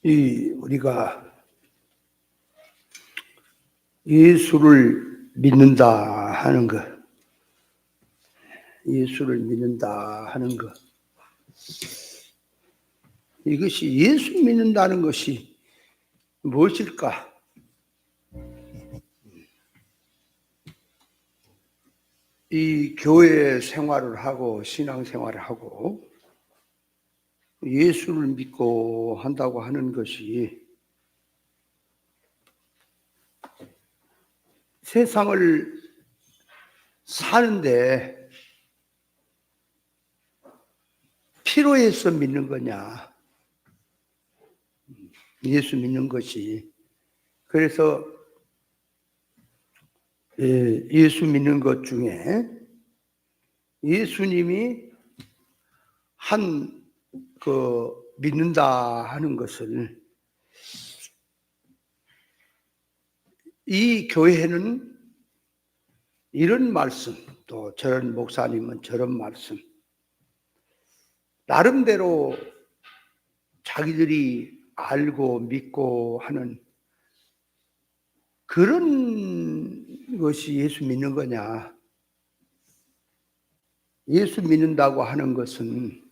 우리가 예수를 믿는다 하는 것, 예수를 믿는다 하는 것, 이것이 예수 믿는다는 것이 무엇일까? 이 교회 생활을 하고 신앙 생활을 하고 예수를 믿고 한다고 하는 것이 세상을 사는데 필요해서 믿는 거냐? 예수 믿는 것이. 그래서 예수 믿는 것 중에 예수님이 믿는다 하는 것을 이 교회는 이런 말씀, 또 저런 목사님은 저런 말씀, 나름대로 자기들이 알고 믿고 하는 그런 것이 예수 믿는 거냐? 예수 믿는다고 하는 것은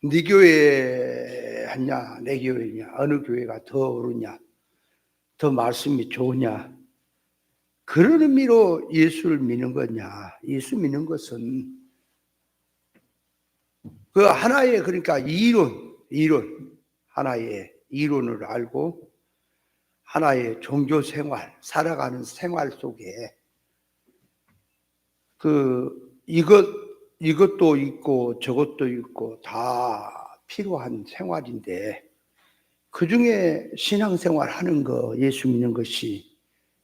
네 교회 하냐, 내 교회냐, 어느 교회가 더 옳으냐, 더 말씀이 좋으냐, 그런 의미로 예수를 믿는 거냐? 예수 믿는 것은 그 하나의, 그러니까 이론, 하나의 이론을 알고 하나의 종교 생활, 살아가는 생활 속에 이것도 있고 저것도 있고 다 필요한 생활인데 그 중에 신앙생활 하는 거, 예수 믿는 것이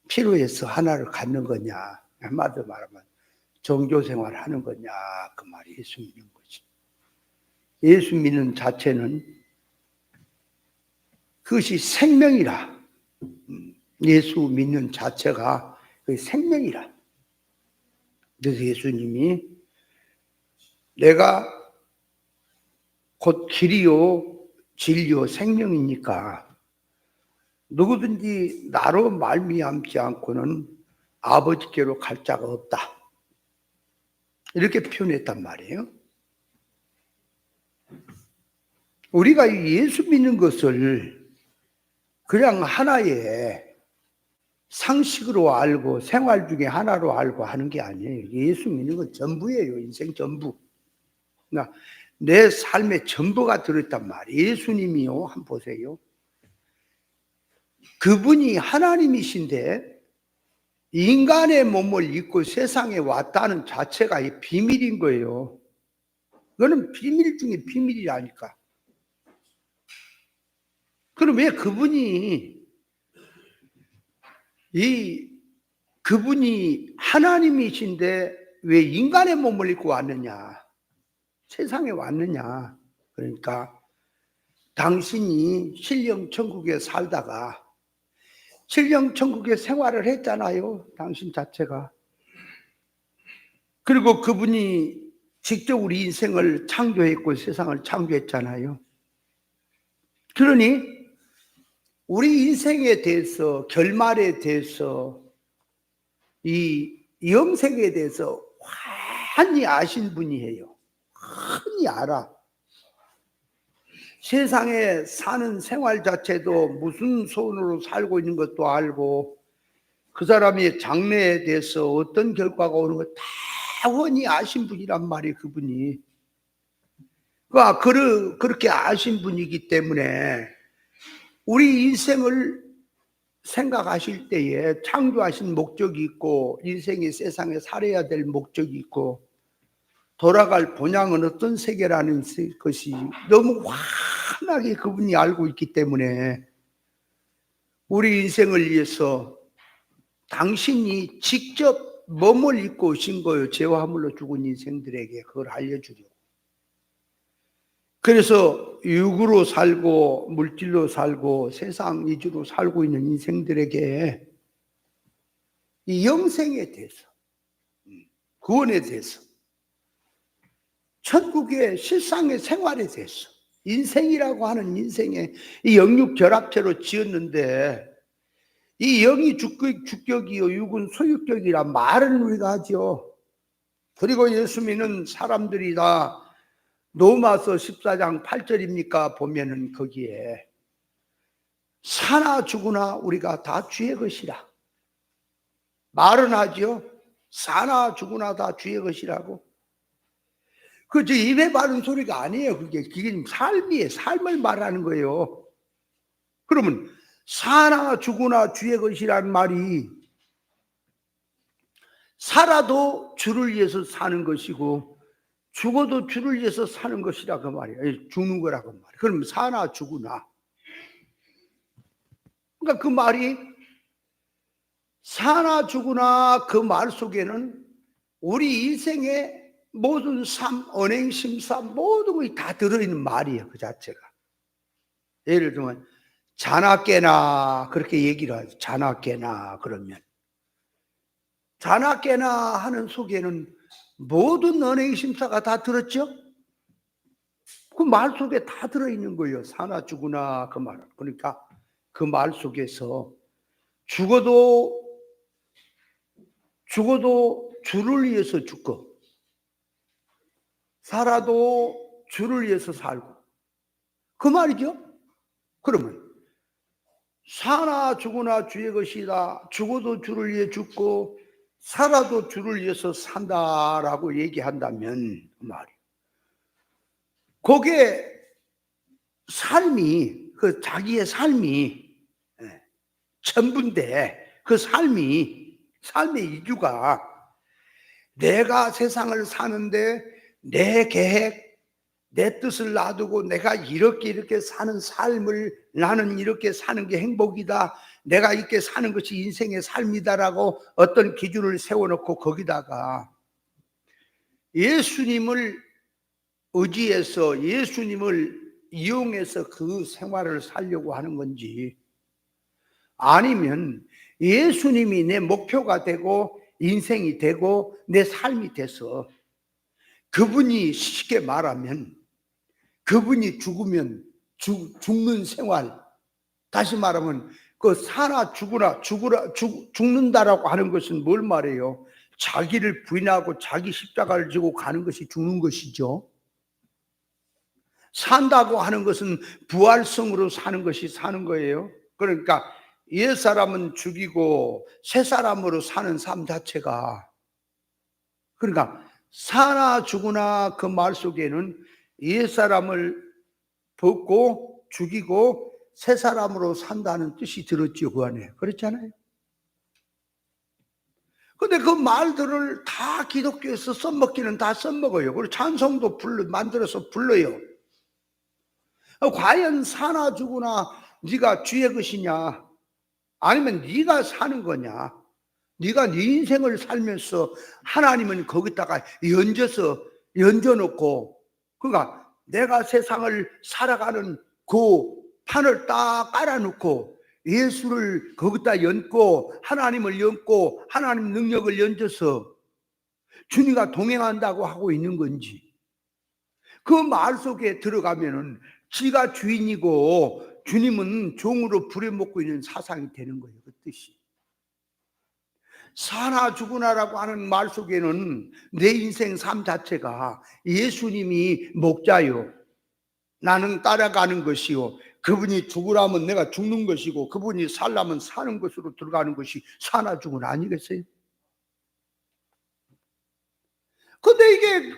필요해서 하나를 갖는 거냐? 한마디로 말하면 종교생활 하는 거냐? 그 말이 예수 믿는 거지. 예수 믿는 자체는 그것이 생명이라. 예수 믿는 자체가 그 생명이라. 그래서 예수님이 내가 곧 길이요 진리요 생명이니까 누구든지 나로 말미암지 않고는 아버지께로 갈 자가 없다. 이렇게 표현했단 말이에요. 우리가 예수 믿는 것을 그냥 하나의 상식으로 알고 생활 중에 하나로 알고 하는 게 아니에요. 예수 믿는 건 전부예요. 인생 전부. 그러니까 내 삶의 전부가 들어있단 말이에요. 예수님이요. 한번 보세요. 그분이 하나님이신데 인간의 몸을 입고 세상에 왔다는 자체가 비밀인 거예요. 그거는 비밀 중에 비밀이라니까. 그럼 왜 그분이 하나님이신데 왜 인간의 몸을 입고 왔느냐? 세상에 왔느냐? 그러니까 당신이 신령 천국에 살다가 신령 천국에 생활을 했잖아요. 당신 자체가. 그리고 그분이 직접 우리 인생을 창조했고 세상을 창조했잖아요. 그러니 우리 인생에 대해서, 결말에 대해서, 이 영생에 대해서 환히 아신 분이에요. 환히 알아. 세상에 사는 생활 자체도 무슨 손으로 살고 있는 것도 알고 그 사람의 장래에 대해서 어떤 결과가 오는 것 다 훤히 아신 분이란 말이에요. 그분이. 그렇게 아신 분이기 때문에 우리 인생을 생각하실 때에 창조하신 목적이 있고 인생이 세상에 살아야 될 목적이 있고 돌아갈 본향은 어떤 세계라는 것이 너무 환하게 그분이 알고 있기 때문에 우리 인생을 위해서 당신이 직접 몸을 입고 오신 거예요. 죄와 허물로 죽은 인생들에게 그걸 알려주려고. 그래서 육으로 살고 물질로 살고 세상 위주로 살고 있는 인생들에게 이 영생에 대해서, 구원에 대해서, 천국의 실상의 생활에 대해서 인생이라고 하는 인생에 이 영육 결합체로 지었는데 이 영이 주격이요 육은 소유격이라 말은 우리가 하죠. 그리고 예수 믿는 사람들이 다 로마서 14장 8절입니까 보면은 거기에 사나 죽으나 우리가 다 주의 것이라 말은 하죠. 사나 죽으나 다 주의 것이라고. 그저 입에 바른 소리가 아니에요. 그게 삶이에요. 삶을 말하는 거예요. 그러면 사나 죽으나 주의 것이란 말이 살아도 주를 위해서 사는 것이고 죽어도 주를 위해서 사는 것이라 그 말이에요. 죽는 거라고 말이에요. 그럼 사나 죽으나. 그러니까 그 말이 사나 죽으나 그 말 속에는 우리 인생의 모든 삶, 언행, 심사 모든 것이 다 들어있는 말이에요. 그 자체가. 예를 들면 자나 깨나 그렇게 얘기를 하죠. 자나 깨나 그러면 자나 깨나 하는 속에는 모든 언행, 심사가 다 들었죠. 그 말 속에 다 들어있는 거예요. 사나 죽으나 그 말. 그러니까 그 말 속에서 죽어도 주를 위해서 죽고 살아도 주를 위해서 살고 그 말이죠. 그러면 사나 죽으나 주의 것이다. 죽어도 주를 위해 죽고 살아도 주를 위해서 산다라고 얘기한다면 그 말이 그게 삶이 그 자기의 삶이 전부인데 그 삶의 이유가 내가 세상을 사는데 내 계획, 내 뜻을 놔두고 내가 이렇게 사는 삶을 나는 이렇게 사는 게 행복이다. 내가 이렇게 사는 것이 인생의 삶이다라고 어떤 기준을 세워놓고 거기다가 예수님을 의지해서 예수님을 이용해서 그 생활을 살려고 하는 건지 아니면 예수님이 내 목표가 되고 인생이 되고 내 삶이 돼서 그분이 쉽게 말하면 그분이 죽으면 죽는 생활 다시 말하면 그 사나 죽는다라고 하는 것은 뭘 말해요? 자기를 부인하고 자기 십자가를 지고 가는 것이 죽는 것이죠. 산다고 하는 것은 부활성으로 사는 것이 사는 거예요. 그러니까 옛 사람은 죽이고 새 사람으로 사는 삶 자체가 그러니까 사나 죽으나 그 말 속에는 옛 사람을 벗고 죽이고 새 사람으로 산다는 뜻이 들었죠. 그 안에 그렇잖아요. 근데 그 말들을 다 기독교에서 써먹기는 다 써먹어요. 그리고 찬송도 만들어서 불러요. 과연 사나 죽으나 네가 주의 것이냐 아니면 네가 사는 거냐 네가 네 인생을 살면서 하나님은 거기다가 얹어놓고 그러니까 내가 세상을 살아가는 그 판을 딱 깔아놓고 예수를 거기다 얹고 하나님을 얹고 하나님 능력을 얹어서 주님과 동행한다고 하고 있는 건지 그 말 속에 들어가면은 지가 주인이고 주님은 종으로 부려먹고 있는 사상이 되는 거예요. 그 뜻이. 사나 죽으나라고 하는 말 속에는 내 인생 삶 자체가 예수님이 목자요. 나는 따라가는 것이요. 그분이 죽으라면 내가 죽는 것이고 그분이 살라면 사는 것으로 들어가는 것이 사나 죽으나 아니겠어요? 근데 이게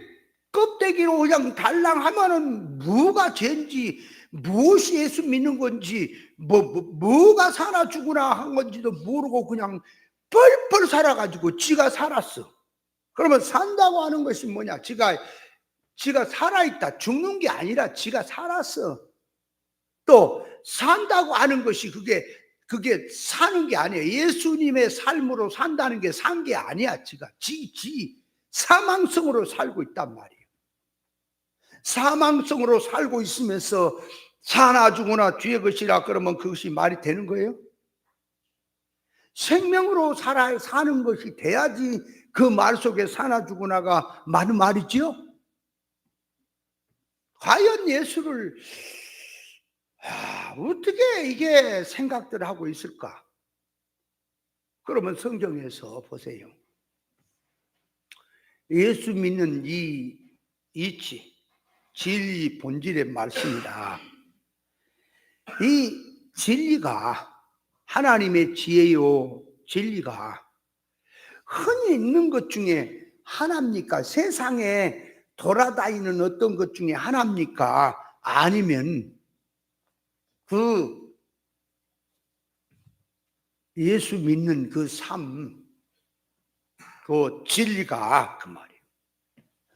껍데기로 그냥 달랑하면은 뭐가 죄인지 무엇이 예수 믿는 건지 뭐가 사나 죽으나 한 건지도 모르고 그냥 펄펄 살아가지고 지가 살았어. 그러면 산다고 하는 것이 뭐냐? 지가 살아있다. 죽는 게 아니라 지가 살았어. 또 산다고 하는 것이 그게 사는 게 아니에요. 예수님의 삶으로 산다는 게 산 게 아니야. 지가 사망성으로 살고 있단 말이에요. 사망성으로 살고 있으면서 사나 죽으나 주의 것이라 그러면 그것이 말이 되는 거예요? 생명으로 사는 것이 돼야지 그 말 속에 사나 죽으나가 많은 말이지요? 과연 예수를 어떻게 이게 생각들 하고 있을까? 그러면 성경에서 보세요. 예수 믿는 이 이치, 진리 본질의 말씀이다. 이 진리가 하나님의 지혜요, 진리가 흔히 있는 것 중에 하나입니까? 세상에 돌아다니는 어떤 것 중에 하나입니까? 아니면 그 예수 믿는 그 삶, 그 진리가 그 말이에요.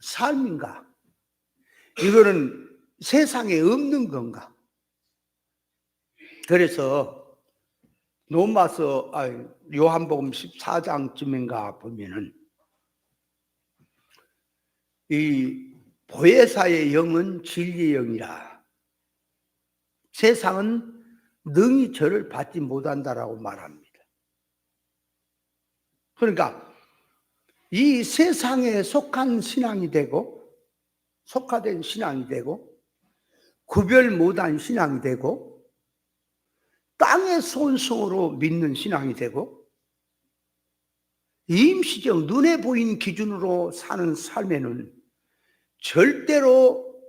삶인가? 이거는 세상에 없는 건가? 그래서 로마서 요한복음 14장쯤인가 보면은 이 보혜사의 영은 진리의 영이라 세상은 능히 저를 받지 못한다라고 말합니다. 그러니까 이 세상에 속한 신앙이 되고 속화된 신앙이 되고 구별 못한 신앙이 되고 땅의 손성으로 믿는 신앙이 되고 임시적 눈에 보이는 기준으로 사는 삶에는 절대로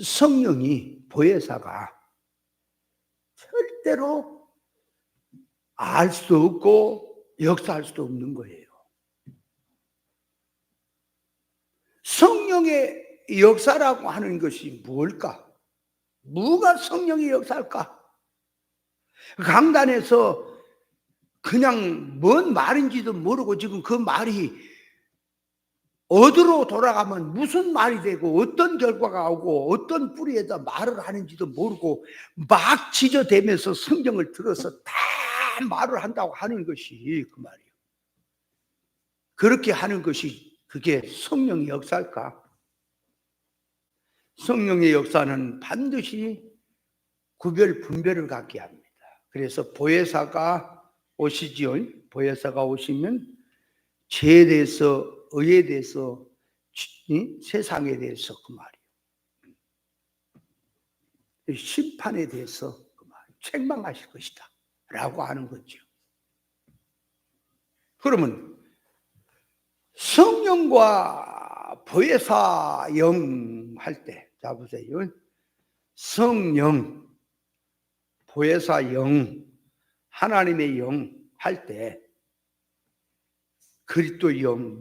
성령이 보혜사가 절대로 알 수 없고 역사할 수도 없는 거예요. 성령의 역사라고 하는 것이 뭘까? 뭐가 성령의 역사일까? 강단에서 그냥 뭔 말인지도 모르고 지금 그 말이 어디로 돌아가면 무슨 말이 되고 어떤 결과가 오고 어떤 뿌리에다 말을 하는지도 모르고 막 지저대면서 성경을 들어서 다 말을 한다고 하는 것이 그 말이에요. 그렇게 하는 것이 그게 성령의 역사일까? 성령의 역사는 반드시 구별 분별을 갖게 합니다. 그래서 보혜사가 오시지요. 보혜사가 오시면 죄에 대해서, 의에 대해서, 세상에 대해서 그 말이에요. 심판에 대해서 그 말이에요. 책망하실 것이다 라고 하는 거죠. 그러면 성령과 보혜사 영 할 때, 자 보세요. 성령, 보혜사 영, 하나님의 영 할 때 그리스도 영,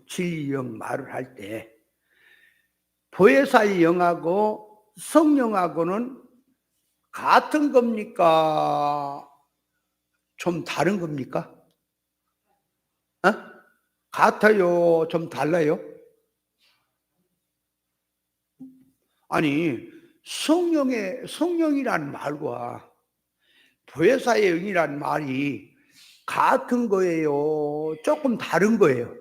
진리 영 말을 할 때 보혜사의 영하고 성령하고는 같은 겁니까? 좀 다른 겁니까? 같아요? 좀 달라요? 아니, 성령이란 말과 보혜사의 영이란 말이 같은 거예요? 조금 다른 거예요?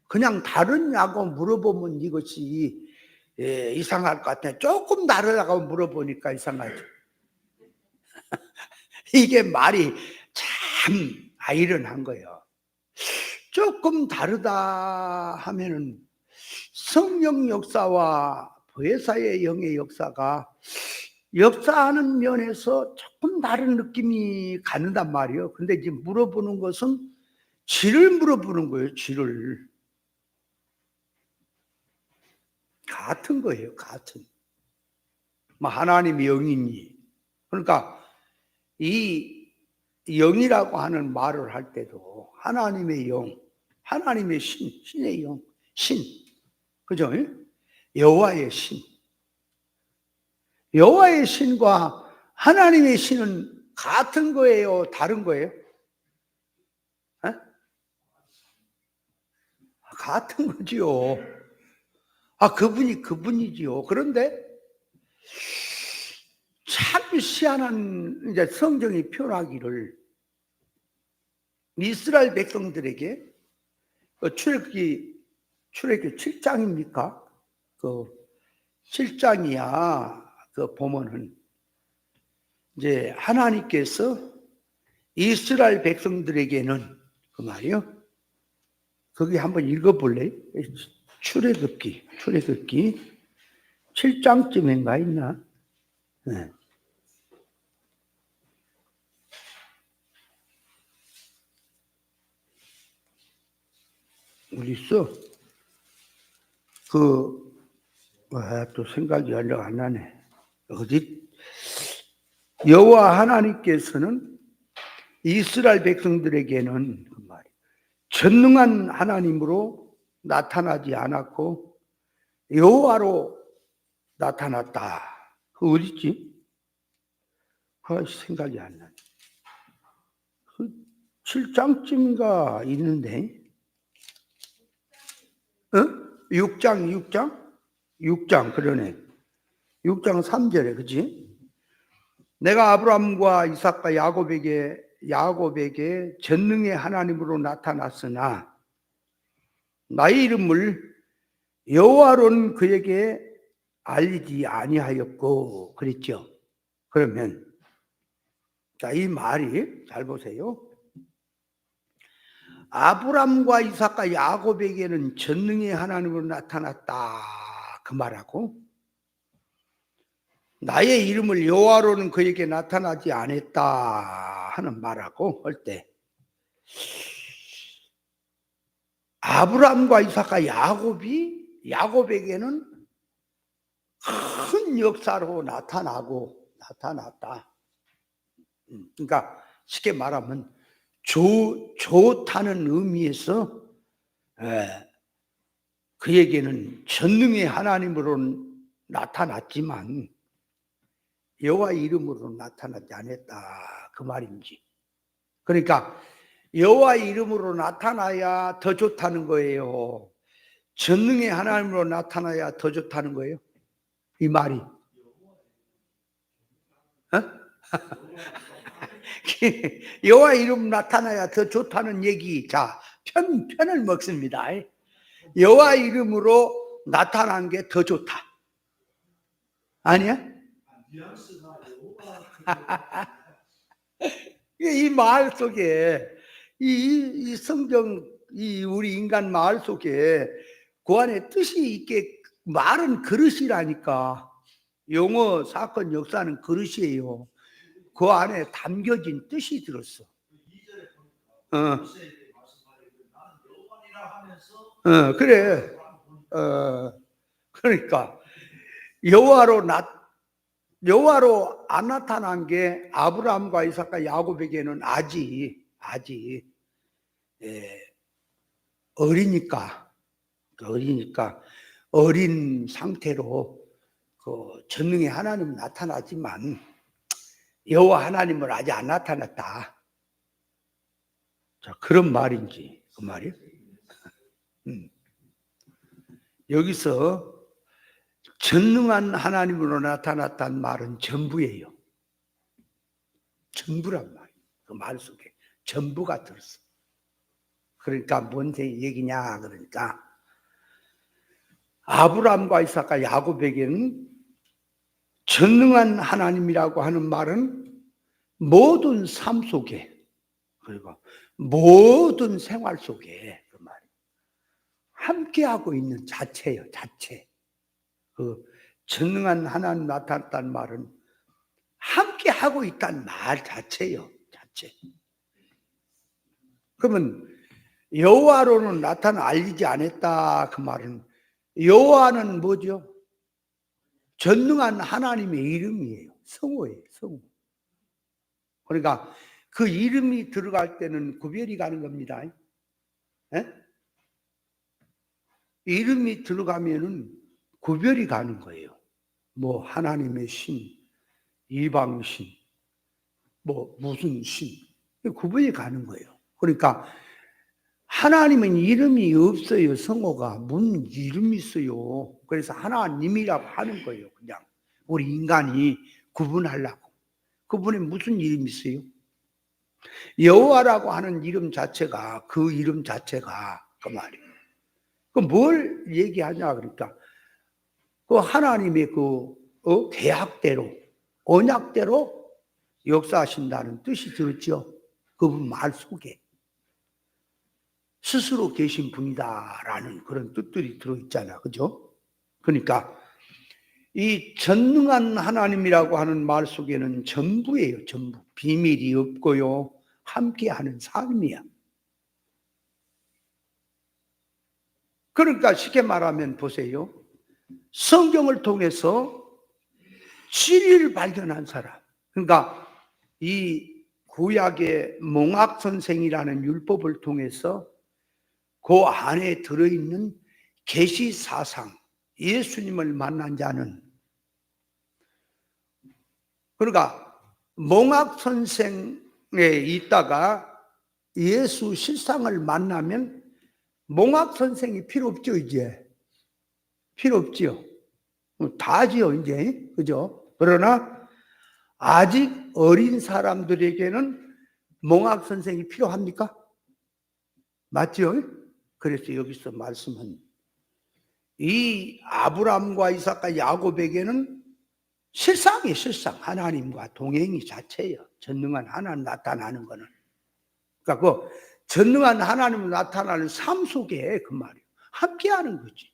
그냥 다르냐고 물어보면 이것이 이상할 것 같아요. 조금 다르다고 물어보니까 이상하죠. 이게 말이 참 아이러니한 거예요. 조금 다르다 하면은 성령 역사와 보혜사의 영의 역사가 역사하는 면에서 조금 다른 느낌이 갖는단 말이에요. 근데 이제 물어보는 것은 질을 물어보는 거예요. 질을. 같은 거예요. 같은. 하나님이 영이니. 그러니까 이 영이라고 하는 말을 할 때도 하나님의 영, 하나님의 신의 영, 신. 그죠? 여호와의 신. 여호와의 신과 하나님의 신은 같은 거예요? 다른 거예요? 같은 거지요. 그분이 그분이지요. 그런데 참 희한한 이제 성경이 표현하기를 이스라엘 백성들에게 출애굽기 7장입니까? 그 7장이야. 그 보면은 이제 하나님께서 이스라엘 백성들에게는 그 말이요. 거기 한번 읽어볼래요? 출애굽기 7장쯤인가 있나? 네. 어디 있어? 또 생각이 얼른 안 나네. 어디? 여호와 하나님께서는 이스라엘 백성들에게는 그 말이 전능한 하나님으로 나타나지 않았고 여호와로 나타났다. 그 어디 있지? 생각이 안 나네. 7장쯤인가 있는데. 6장, 그러네. 6장 3절에, 그치? 내가 아브라함과 이삭과 야곱에게 전능의 하나님으로 나타났으나 나의 이름을 여호와로는 그에게 알리지 아니하였고, 그랬죠. 그러면, 자, 이 말이, 잘 보세요. 아브람과 이삭과 야곱에게는 전능의 하나님으로 나타났다. 그 말하고 나의 이름을 여호와로는 그에게 나타나지 않았다 하는 말하고 할 때 아브람과 이삭과 야곱에게는 큰 역사로 나타났다. 그러니까 쉽게 말하면 좋다는 의미에서 그에게는 전능의 하나님으로 나타났지만 여호와 이름으로 나타나지 않았다 그 말인지. 그러니까 여호와 이름으로 나타나야 더 좋다는 거예요. 전능의 하나님으로 나타나야 더 좋다는 거예요. 이 말이. 여호와 이름 나타나야 더 좋다는 얘기. 자, 편을 먹습니다. 여호와 이름으로 나타난 게 더 좋다. 아니야? 이 말 속에 이 성경 우리 인간 말 속에 그 안에 뜻이 있게 말은 그릇이라니까. 용어, 사건, 역사는 그릇이에요. 그 안에 담겨진 뜻이 들었어. 그래. 그러니까 여호와로 안 나타난 게 아브라함과 이삭과 야곱에게는 아직 어리니까 어린 상태로 그 전능의 하나님은 나타나지만 여호와 하나님은 아직 안 나타났다. 자, 그런 말인지 그 말이에요. 여기서 전능한 하나님으로 나타났다는 말은 전부예요. 전부란 말이에요. 그 말 속에 전부가 들었어. 그러니까 뭔 얘기냐 그러니까 아브라함과 이삭과 야곱에게는 전능한 하나님이라고 하는 말은 모든 삶 속에 그리고 모든 생활 속에 그 말이 함께하고 있는 자체예요. 자체. 그 전능한 하나님 나타났다는 말은 함께하고 있다는 말 자체예요. 자체. 그러면 여호와로는 알리지 않았다 그 말은 여호와는 뭐죠? 전능한 하나님의 이름이에요. 성호예요. 성호. 그러니까 그 이름이 들어갈 때는 구별이 가는 겁니다. 이름이 들어가면은 구별이 가는 거예요. 뭐 하나님의 신, 이방신, 뭐 무슨 신 구별이 가는 거예요. 그러니까 하나님은 이름이 없어요. 성호가 무슨 이름이 있어요. 그래서 하나님이라고 하는 거예요. 그냥 우리 인간이 구분하려고. 그분이 무슨 이름이 있어요? 여호와라고 하는 이름 자체가 그 이름 자체가 그 말이에요. 그 뭘 얘기하냐 그러니까 그 하나님의 계약대로 언약대로 역사하신다는 뜻이 들었죠. 그분 말 속에 스스로 계신 분이다라는 그런 뜻들이 들어있잖아, 그죠? 그러니까 이 전능한 하나님이라고 하는 말 속에는 전부예요. 전부. 비밀이 없고요. 함께하는 삶이야. 그러니까 쉽게 말하면 보세요. 성경을 통해서 진리를 발견한 사람. 그러니까 이 구약의 몽학 선생이라는 율법을 통해서 그 안에 들어있는 계시 사상, 예수님을 만난 자는, 그러니까 몽학 선생에 있다가 예수 실상을 만나면 몽학 선생이 필요 없죠. 이제 필요 없지요. 다지요 이제. 그죠? 그러나 아직 어린 사람들에게는 몽학 선생이 필요합니까? 맞죠? 그래서 여기서 말씀은 이 아브라함과 이삭과 야곱에게는 실상이 실상 하나님과 동행이 자체예요. 전능한 하나님 나타나는 거는. 그러니까 그 전능한 하나님 나타나는 삶 속에 그 말이에요. 함께하는 거지.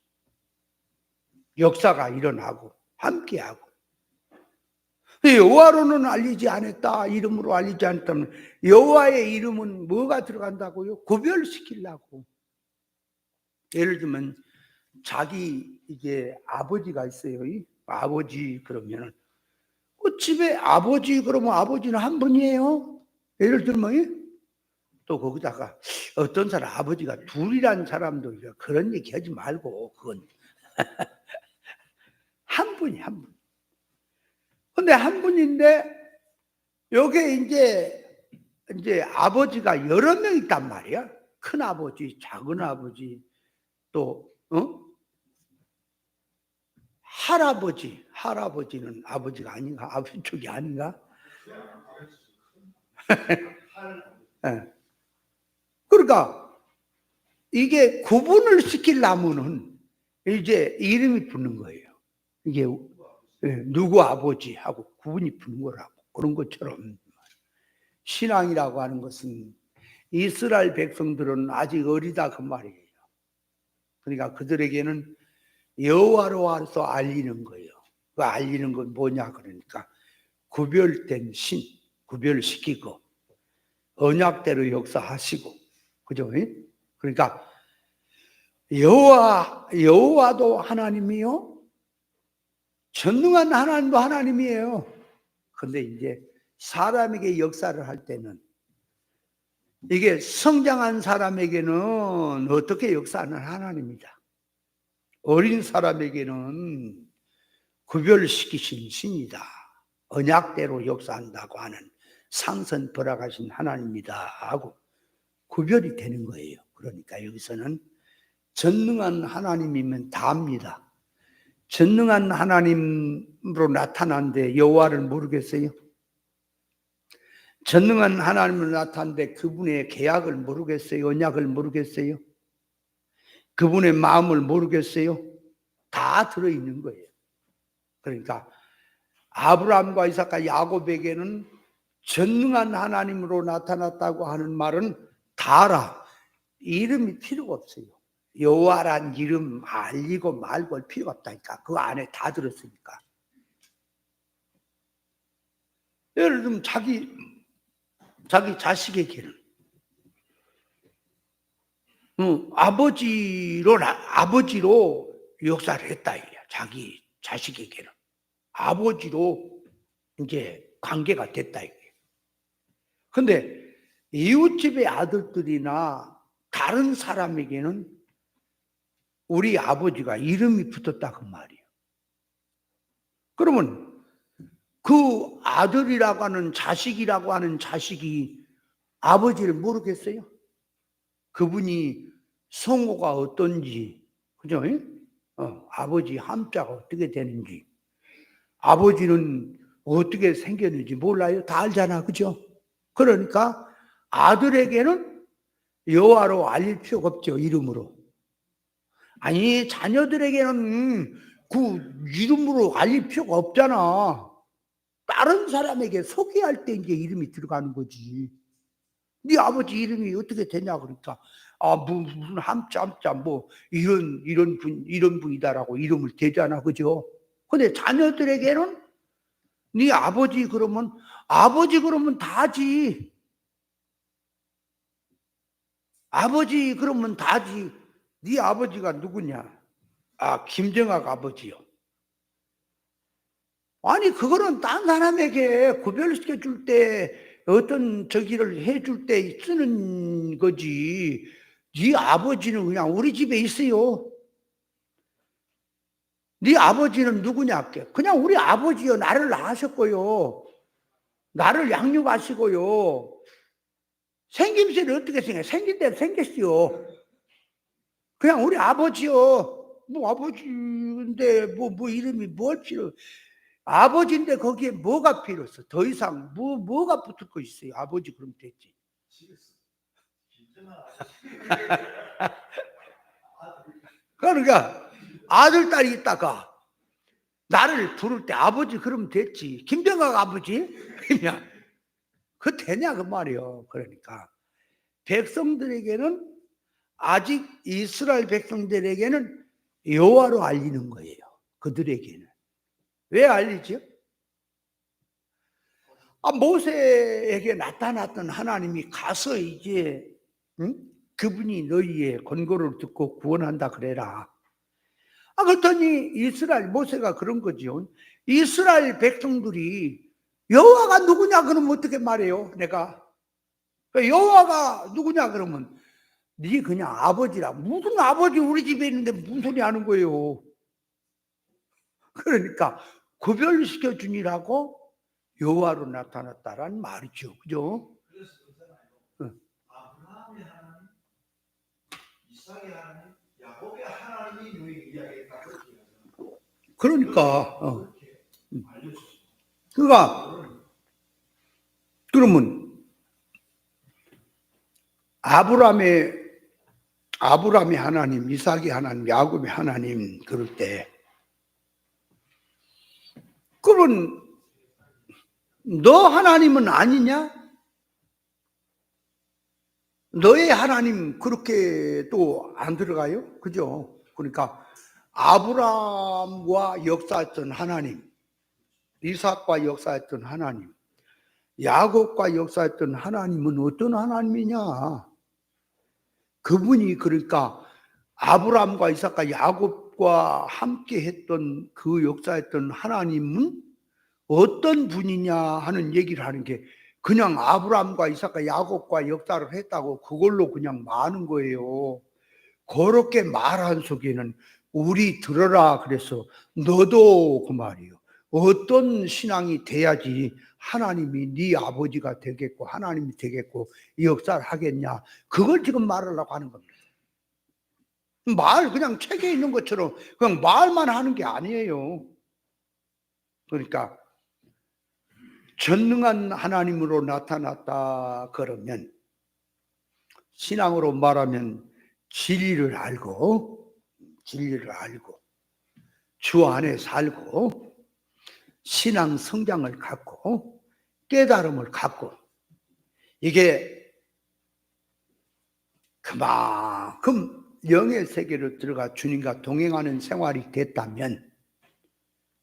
역사가 일어나고 함께하고. 여호와로는 알리지 않았다. 이름으로 알리지 않았다면 여호와의 이름은 뭐가 들어간다고요? 구별시키려고. 예를 들면 자기 이게 아버지가 있어요. 아버지 그러면은 집에 아버지 그러면 아버지는 한 분이에요. 예를 들면 또 거기다가 어떤 사람 아버지가 둘이라는 사람도 그런 얘기 하지 말고 그건 한 분이 한 분. 근데 한 분인데 여기에 이제 아버지가 여러 명 있단 말이야. 큰 아버지, 작은 아버지, 또 할아버지는 아버지가 아닌가? 아버지 쪽이 아닌가? 네. 그러니까 이게 구분을 시키려면은 이제 이름이 붙는 거예요. 이게 누구 아버지하고 구분이 붙는 거라고. 그런 것처럼 신앙이라고 하는 것은 이스라엘 백성들은 아직 어리다 그 말이에요. 그러니까 그들에게는 여호와로서 알리는 거예요. 그 알리는 건 뭐냐 그러니까 구별된 신, 구별시키고 언약대로 역사하시고, 그죠? 그러니까 여호와도 하나님이요, 전능한 하나님도 하나님이에요. 근데 이제 사람에게 역사를 할 때는 이게 성장한 사람에게는 어떻게 역사하는 하나님이다. 어린 사람에게는 구별시키신 신이다. 언약대로 역사한다고 하는 상선벌하신 하나님이다 하고 구별이 되는 거예요. 그러니까 여기서는 전능한 하나님이면 다입니다. 전능한 하나님으로 나타난데 여호와를 모르겠어요? 전능한 하나님으로 나타난데 그분의 계약을 모르겠어요? 언약을 모르겠어요? 그분의 마음을 모르겠어요? 다 들어있는 거예요. 그러니까 아브라함과 이삭과 야곱에게는 전능한 하나님으로 나타났다고 하는 말은 다라. 이름이 필요가 없어요. 여호와란 이름 알리고 말고 할 필요가 없다니까. 그 안에 다 들었으니까. 예를 들면 자기 자식에게는 아버지로 역사를 했다 이거야. 자기 자식에게는 아버지로 이제 관계가 됐다 이거야. 근데 이웃집의 아들들이나 다른 사람에게는 우리 아버지가 이름이 붙었다 그 말이에요. 그러면 그 아들이라고 하는 자식이라고 하는 자식이 아버지를 모르겠어요? 그분이 성호가 어떤지, 그죠? 아버지 함자가 어떻게 되는지, 아버지는 어떻게 생겼는지 몰라요? 다 알잖아, 그죠? 그러니까 아들에게는 여호와로 알릴 필요가 없죠, 이름으로. 아니, 자녀들에게는 그 이름으로 알릴 필요가 없잖아. 다른 사람에게 소개할 때 이제 이름이 들어가는 거지. 네 아버지 이름이 어떻게 되냐 그러니까 무슨 함자 뭐 이런 분이다라고 이름을 대잖아, 그죠? 근데 자녀들에게는 네 아버지 그러면 다지. 아버지 그러면 다지. 네 아버지가 누구냐? 아, 김정학 아버지요. 아니, 그거는 딴 사람에게 구별시켜 줄 때 어떤 저기를 해줄 때 쓰는 거지. 네 아버지는 그냥 우리 집에 있어요. 네 아버지는 누구냐? 그냥 우리 아버지요. 나를 낳으셨고요. 나를 양육하시고요. 생김새를 어떻게 생긴 대로 생겼어요. 그냥 우리 아버지요. 뭐 아버지인데 뭐 이름이 뭘 필요? 아버지인데 거기에 뭐가 필요 없어? 더 이상 뭐가 붙을 거 있어요? 아버지 그럼 됐지. 그러니까 아들 딸이 있다가 나를 부를 때 아버지 그러면 됐지. 김병학 아버지? 그냥 그 되냐 그 말이요. 그러니까 백성들에게는 아직 이스라엘 백성들에게는 여호와로 알리는 거예요. 그들에게는. 왜 알리죠? 모세에게 나타났던 하나님이 가서 이제 그분이 너희의 권고를 듣고 구원한다 그래라. 그랬더니 이스라엘 모세가 그런 거죠. 이스라엘 백성들이 여호와가 누구냐 그러면 어떻게 말해요? 내가 여호와가 누구냐 그러면 네 그냥 아버지라. 무슨 아버지 우리 집에 있는데 무슨 소리 하는 거예요? 그러니까 구별시켜 주니라고 여호와로 나타났다라는 말이죠. 그죠? 아브라함의 하나님, 이삭의 하나님, 야곱의 하나님이 너희 이야기했다. 그러니까 그러니까 그러면 아브라함의 하나님, 이삭의 하나님, 야곱의 하나님 그럴 때 그러면 너 하나님은 아니냐? 너의 하나님 그렇게 또 안 들어가요? 그죠? 그러니까 아브라함과 역사했던 하나님, 이삭과 역사했던 하나님, 야곱과 역사했던 하나님은 어떤 하나님이냐? 그분이 그러니까 아브라함과 이삭과 야곱과 함께 했던 그 역사했던 하나님은 어떤 분이냐 하는 얘기를 하는 게 그냥 아브라함과 이삭과 야곱과 역사를 했다고 그걸로 그냥 마는 거예요. 그렇게 말한 속에는 우리 들어라 그래서 너도 그 말이에요. 어떤 신앙이 돼야지 하나님이 네 아버지가 되겠고 하나님이 되겠고 역사를 하겠냐. 그걸 지금 말하려고 하는 겁니다. 말 그냥 책에 있는 것처럼 그냥 말만 하는 게 아니에요. 그러니까 전능한 하나님으로 나타났다 그러면 신앙으로 말하면 진리를 알고 주 안에 살고 신앙 성장을 갖고 깨달음을 갖고 이게 그만큼 영의 세계로 들어가 주님과 동행하는 생활이 됐다면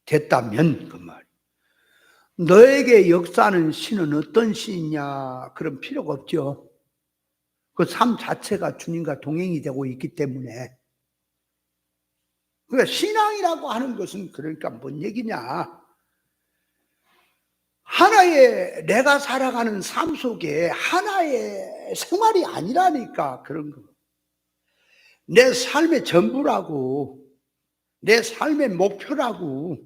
그 말. 너에게 역사하는 신은 어떤 신이냐 그런 필요가 없죠. 그 삶 자체가 주님과 동행이 되고 있기 때문에. 그러니까 신앙이라고 하는 것은 그러니까 뭔 얘기냐. 하나의 내가 살아가는 삶 속에 하나의 생활이 아니라니까 그런 거. 내 삶의 전부라고. 내 삶의 목표라고.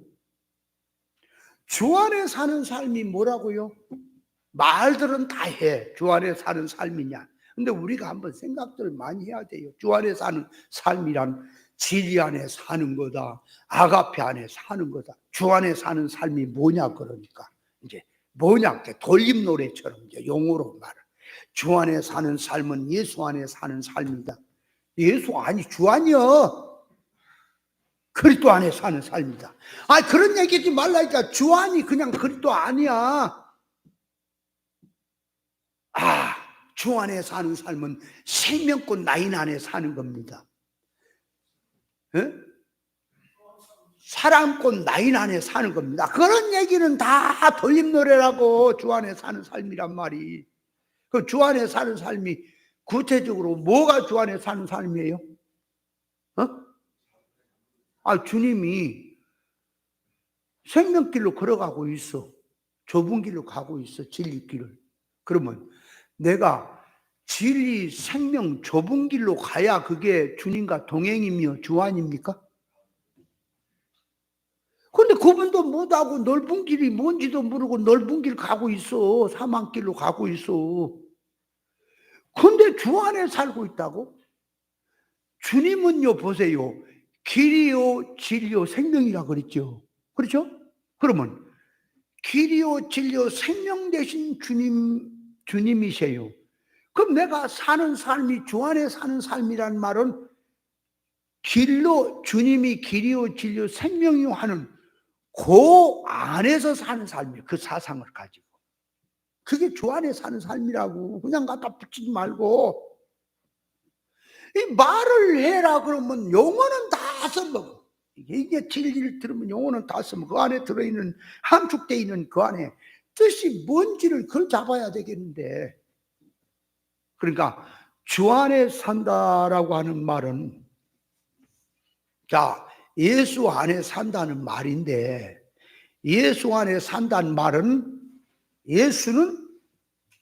주 안에 사는 삶이 뭐라고요? 말들은 다 해. 주 안에 사는 삶이냐. 근데 우리가 한번 생각들을 많이 해야 돼요. 주 안에 사는 삶이란 진리 안에 사는 거다. 아가페 안에 사는 거다. 주 안에 사는 삶이 뭐냐 그러니까 이제 뭐냐 돌림 노래처럼 이제 용어로 말을. 주 안에 사는 삶은 예수 안에 사는 삶이다. 예수 아니 주 안이요. 그리스도 안에 사는 삶이다. 그런 얘기하지 말라니까. 주 안이 그냥 그리스도 아니야. 주 안에 사는 삶은 생명꽃 라인 안에 사는 겁니다. 에? 사랑꾼 라인 안에 사는 겁니다. 그런 얘기는 다 돌림노래라고. 주 안에 사는 삶이란 말이. 그 주 안에 사는 삶이 구체적으로 뭐가 주 안에 사는 삶이에요? 주님이 생명길로 걸어가고 있어. 좁은 길로 가고 있어. 진리길을. 그러면 내가 진리, 생명, 좁은 길로 가야 그게 주님과 동행이며 주 아닙니까? 근데 그분도 못하고 넓은 길이 뭔지도 모르고 넓은 길 가고 있어. 사망길로 가고 있어. 근데 주 안에 살고 있다고? 주님은요, 보세요. 길이요, 진리요, 생명이라 그랬죠. 그렇죠? 그러면 길이요, 진리요, 생명 되신 주님이세요. 그럼 내가 사는 삶이 주 안에 사는 삶이란 말은 길로, 주님이 길이요, 진리요, 생명이요 하는 그 안에서 사는 삶이에요. 그 사상을 가지고. 그게 주 안에 사는 삶이라고. 그냥 갖다 붙이지 말고. 이 말을 해라 그러면 용어는 다 써먹어. 이게 진리를 들으면 용어는 다 써먹어. 그 안에 들어있는, 함축되어 있는 그 안에 뜻이 뭔지를 그걸 잡아야 되겠는데. 그러니까 주 안에 산다라고 하는 말은, 자, 예수 안에 산다는 말인데, 예수 안에 산다는 말은 예수는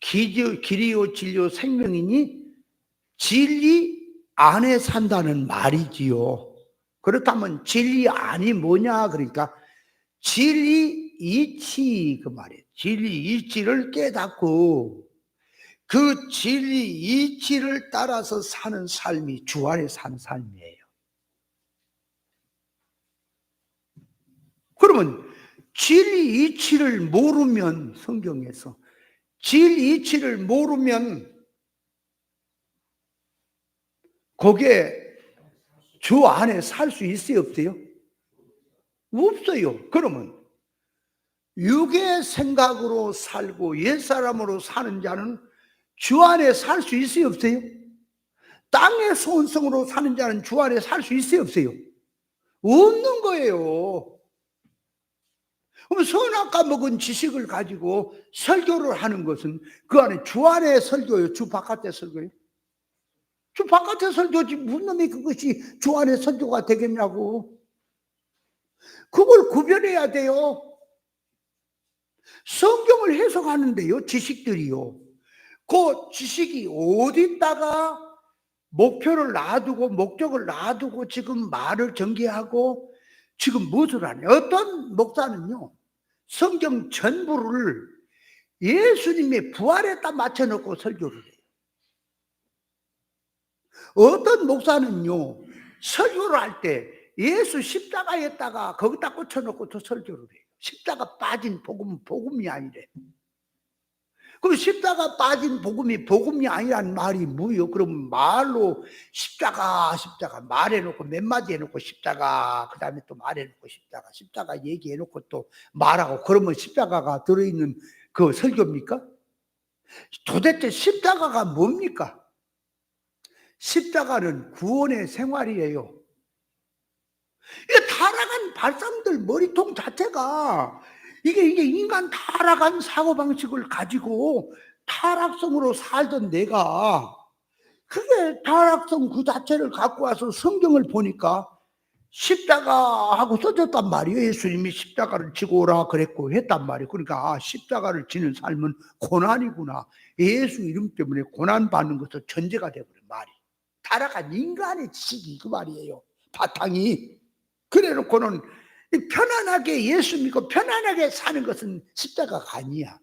길이요 진리요 생명이니 진리 안에 산다는 말이지요. 그렇다면 진리 안이 뭐냐? 그러니까 진리 이치 그 말이에요. 진리 이치를 깨닫고 그 진리 이치를 따라서 사는 삶이 주 안에 사는 삶이에요. 그러면 진리 이치를 모르면, 성경에서 진리 이치를 모르면 거기에 주 안에 살 수 있어요, 없어요? 없어요. 그러면 육의 생각으로 살고 옛사람으로 사는 자는 주 안에 살 수 있어요, 없어요? 땅의 소원성으로 사는 자는 주 안에 살 수 있어요, 없어요? 없는 거예요. 그럼 선악과 먹은 지식을 가지고 설교를 하는 것은 그 안에 주 안에 설교예요, 주 바깥의 설교예요? 주 바깥의 설교지 무슨 놈이 그것이 주 안에 설교가 되겠냐고. 그걸 구별해야 돼요. 성경을 해석하는데요, 지식들이요. 그 지식이 어디다가 목표를 놔두고 목적을 놔두고 지금 말을 전개하고 지금 무엇을 하냐. 어떤 목사는요, 성경 전부를 예수님의 부활에다 맞춰놓고 설교를 해요. 어떤 목사는요, 설교를 할 때 예수 십자가에다가 거기다 꽂혀놓고 또 설교를 해요. 십자가 빠진 복음은 복음이 아니래. 그럼 십자가 빠진 복음이 복음이 아니란 말이 뭐예요? 그럼 말로 십자가 말해놓고 몇 마디 해놓고 십자가, 그 다음에 또 말해놓고 십자가 얘기해놓고 또 말하고, 그러면 십자가가 들어있는 그 설교입니까? 도대체 십자가가 뭡니까? 십자가는 구원의 생활이에요. 이 타락한 발상들 머리통 자체가 이게 인간 타락한 사고방식을 가지고 타락성으로 살던 내가 그게 타락성 그 자체를 갖고 와서 성경을 보니까 십자가하고 써졌단 말이에요. 예수님이 십자가를 지고 오라 그랬고 했단 말이에요. 그러니까 십자가를 지는 삶은 고난이구나. 예수 이름 때문에 고난받는 것은 전제가 되어버린 말이. 타락한 인간의 지식이 그 말이에요. 바탕이. 그래놓고는 편안하게 예수 믿고 편안하게 사는 것은 십자가가 아니야.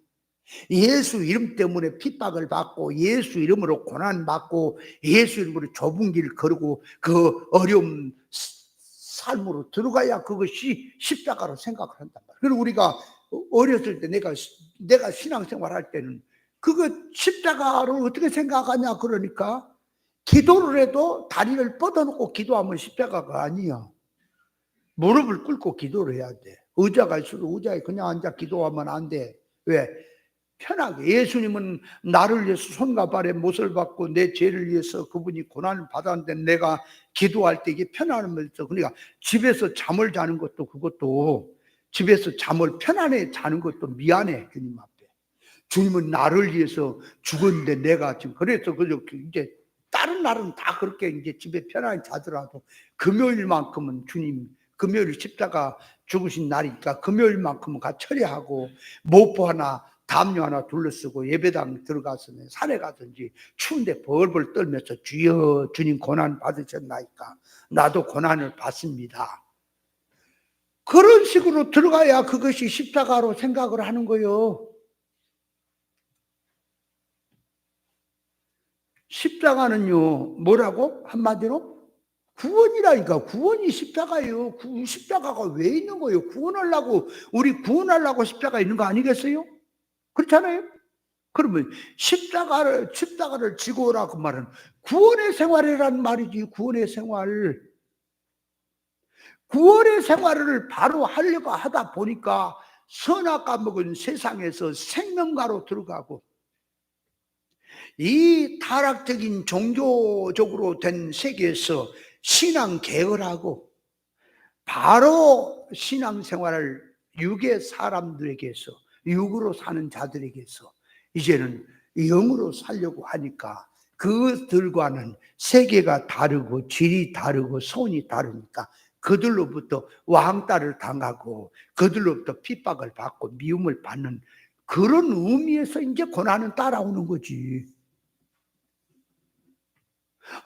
예수 이름 때문에 핍박을 받고 예수 이름으로 고난받고 예수 이름으로 좁은 길 걸고 그 어려운 삶으로 들어가야 그것이 십자가로 생각을 한단 말이야. 그리고 우리가 어렸을 때 내가 신앙생활 할 때는 그거 십자가를 어떻게 생각하냐 그러니까 기도를 해도 다리를 뻗어놓고 기도하면 십자가가 아니야. 무릎을 꿇고 기도를 해야 돼. 의자가 있어도 의자에 그냥 앉아 기도하면 안 돼. 왜? 편하게. 예수님은 나를 위해서 손과 발에 못을 받고 내 죄를 위해서 그분이 고난을 받았는데 내가 기도할 때 이게 편안하면서, 그러니까 집에서 잠을 자는 것도, 그것도 집에서 잠을 편안해 자는 것도 미안해, 주님 앞에. 주님은 나를 위해서 죽었는데 내가 지금, 그래서 그저 이제 다른 날은 다 그렇게 이제 집에 편안히 자더라도 금요일만큼은 주님, 금요일 십자가 죽으신 날이니까 금요일만큼은 가 처리하고 모포 하나 담요 하나 둘러쓰고 예배당 들어가서 산에 가든지 추운데 벌벌 떨면서 주여 주님 고난 받으셨나이까 나도 고난을 받습니다. 그런 식으로 들어가야 그것이 십자가로 생각을 하는 거예요. 십자가는요, 뭐라고? 한마디로? 구원이라니까. 구원이 십자가예요. 십자가가 왜 있는 거예요? 구원하려고, 우리 구원하려고 십자가 있는 거 아니겠어요? 그렇잖아요? 그러면 십자가를 지고 오라고 말은 구원의 생활이란 말이지. 구원의 생활. 구원의 생활을 바로 하려고 하다 보니까 선악 까먹은 세상에서 생명가로 들어가고, 이 타락적인 종교적으로 된 세계에서 신앙 계열하고, 바로 신앙생활을 육의 사람들에게서, 육으로 사는 자들에게서 이제는 영으로 살려고 하니까 그들과는 세계가 다르고 질이 다르고 손이 다르니까 그들로부터 왕따를 당하고 그들로부터 핍박을 받고 미움을 받는 그런 의미에서 이제 고난은 따라오는 거지.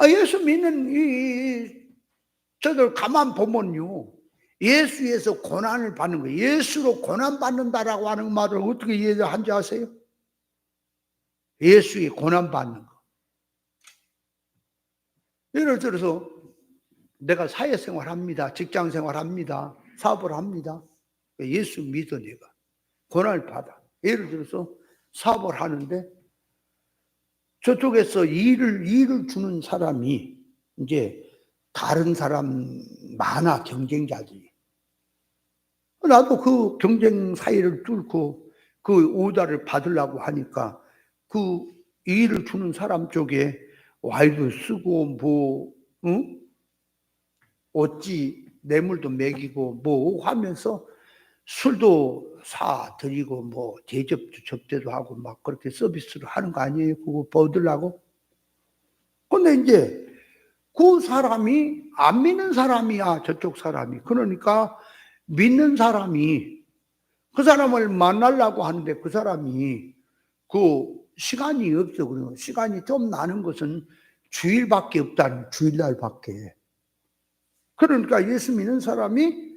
예수 믿는 저들 가만 보면요, 예수에서 고난을 받는 거예요. 예수로 고난 받는다라고 하는 말을 어떻게 이해하는지 아세요? 예수의 고난 받는 거. 예를 들어서 내가 사회생활 합니다. 직장생활 합니다. 사업을 합니다. 예수 믿어 내가. 고난을 받아. 예를 들어서 사업을 하는데 저쪽에서 일을 주는 사람이 이제 다른 사람 많아, 경쟁자들이. 나도 그 경쟁 사이를 뚫고 그 오다를 받으려고 하니까 그 일을 주는 사람 쪽에 와인도 쓰고 뭐 응? 어찌 뇌물도 먹이고 뭐 하면서 술도 사 드리고 뭐 대접도 접대도 하고 막 그렇게 서비스를 하는 거 아니에요? 그거 받으려고. 근데 이제 그 사람이 안 믿는 사람이야, 저쪽 사람이. 그러니까 믿는 사람이 그 사람을 만나려고 하는데 그 사람이 그 시간이 없어. 그래요. 시간이 좀 나는 것은 주일밖에 없다는, 주일날밖에. 그러니까 예수 믿는 사람이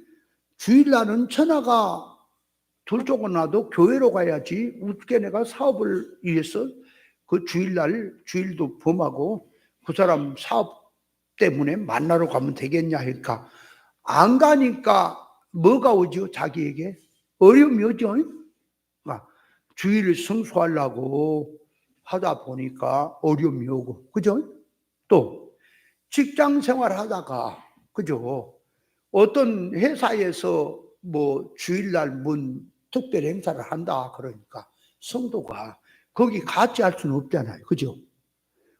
주일날은 천하가 둘 쫓아나도 교회로 가야지 어떻게 내가 사업을 위해서 그 주일날 주일도 범하고 그 사람 사업 때문에 만나러 가면 되겠냐 하니까 안 가니까 뭐가 오죠? 자기에게 어려움이 오죠. 그러니까 주일을 성수하려고 하다 보니까 어려움이 오고, 그죠? 또 직장 생활 하다가, 그죠? 어떤 회사에서 뭐 주일날 뭔 특별 행사를 한다 그러니까 성도가 거기 같이 할 수는 없잖아요, 그죠?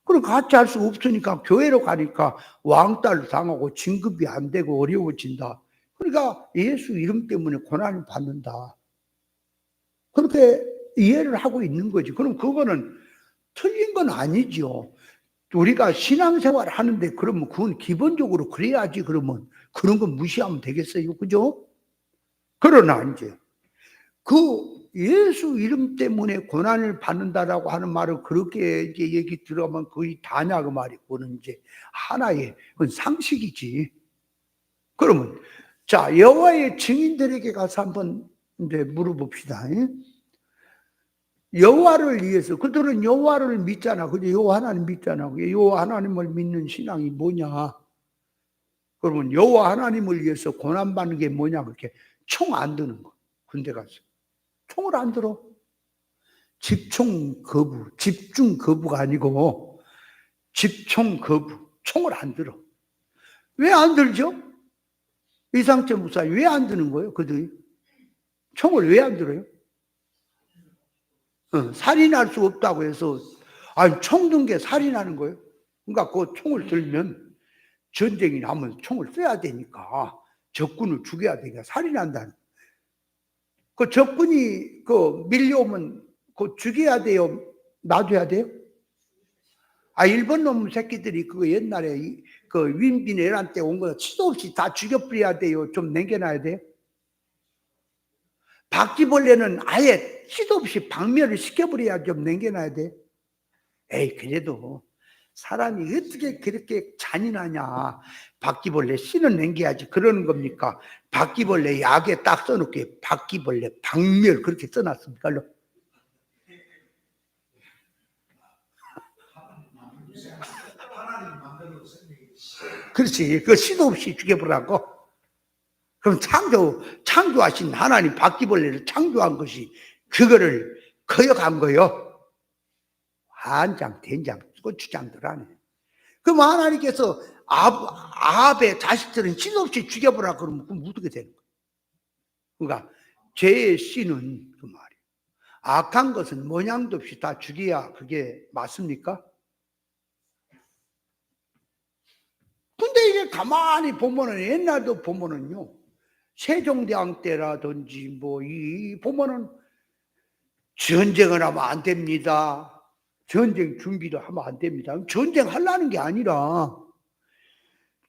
그럼 같이 할 수 없으니까 교회로 가니까 왕따를 당하고 진급이 안 되고 어려워진다. 그러니까 예수 이름 때문에 고난을 받는다. 그렇게 이해를 하고 있는 거지. 그럼 그거는 틀린 건 아니죠. 우리가 신앙생활 하는데 그러면 그건 기본적으로 그래야지. 그러면 그런 건 무시하면 되겠어요, 그죠? 그러나 이제 그 예수 이름 때문에 고난을 받는다라고 하는 말을 그렇게 이제 얘기 들어가면 거의 다냐 그 말이. 그거는 이제 하나의 그건 상식이지. 그러면 자, 여호와의 증인들에게 가서 한번 이제 물어봅시다. 여호와를 위해서, 그들은 여호와를 믿잖아. 그죠? 여호와 하나님 믿잖아. 여호와 하나님을 믿는 신앙이 뭐냐? 그러면 여호와 하나님을 위해서 고난 받는 게 뭐냐? 그렇게 총 안 드는 거. 군대 가서 총을 안 들어. 집총 거부, 집중 거부가 아니고 집총 거부, 총을 안 들어. 왜 안 들죠? 이상철 목사님 왜 안 드는 거예요? 그들이 총을 왜 안 들어요? 살인할 수 없다고 해서, 아니, 총 든 게 살인하는 거예요. 그러니까 그 총을 들면 전쟁이 나면 총을 써야 되니까 적군을 죽여야 되니까 살인한다는. 그 적군이 밀려오면 죽여야 돼요? 놔둬야 돼요? 일본 놈 새끼들이 옛날에 윈빈 애란 때 온 거 치도 없이 다 죽여버려야 돼요? 좀 남겨놔야 돼요? 바퀴벌레는 아예 치도 없이 박멸을 시켜버려야 좀 남겨놔야 돼? 에이, 그래도 사람이 어떻게 그렇게 잔인하냐. 바퀴벌레 씨는 남겨야지. 그러는 겁니까? 바퀴벌레 약에 딱 써놓게 바퀴벌레 박멸 그렇게 써놨습니까? 그렇지. 씨도 없이 죽여보라고. 그럼 창조하신 하나님 바퀴벌레를 창조한 것이 그거를 거역한 거요. 한장, 된장, 고추장들 하네. 그럼 하나님께서 아합의 자식들은 씨도 없이 죽여보라 그러면 그럼 어떻게 되는 거예요? 그러니까 죄의 씨는 그 말이에요. 악한 것은 모양도 없이 다 죽여야 그게 맞습니까? 근데 이게 가만히 보면은 옛날도 보면은요, 세종대왕 때라든지 보면은 전쟁을 하면 안 됩니다. 전쟁 준비를 하면 안 됩니다. 전쟁 하려는 게 아니라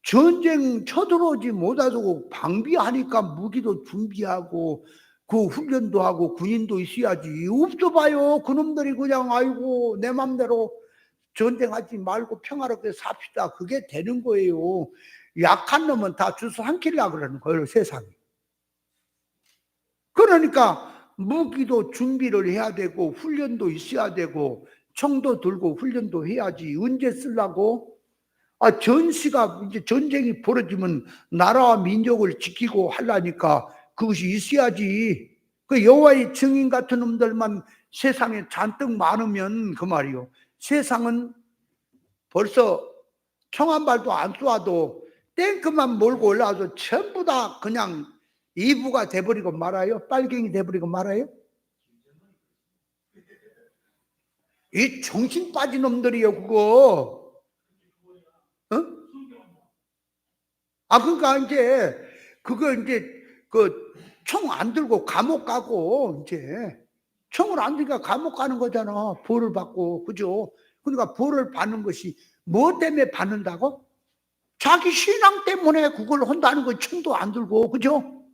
전쟁 쳐들어오지 못하고 방비하니까 무기도 준비하고 그 훈련도 하고 군인도 있어야지. 없어 봐요. 그놈들이 그냥 아이고 내 맘대로 전쟁하지 말고 평화롭게 삽시다. 그게 되는 거예요. 약한 놈은 다 주워 삼키려고 그러는 거예요, 세상에. 그러니까 무기도 준비를 해야 되고 훈련도 있어야 되고 총도 들고 훈련도 해야지. 언제 쓰려고? 전시가 이제 전쟁이 벌어지면 나라와 민족을 지키고 하려니까 그것이 있어야지. 그 여호와의 증인 같은 놈들만 세상에 잔뜩 많으면 그 말이요. 세상은 벌써 총 한 발도 안 쏘아도 탱크만 몰고 올라와서 전부 다 그냥 이부가 돼버리고 말아요. 빨갱이 돼버리고 말아요. 이 정신 빠진 놈들이요, 그거. 그러니까 이제 그거 이제 총 안 들고 감옥 가고 이제 총을 안 들니까 감옥 가는 거잖아. 벌을 받고, 그죠? 그러니까 벌을 받는 것이 뭐 때문에 받는다고? 자기 신앙 때문에 그걸 한다는 거. 총도 안 들고, 그죠?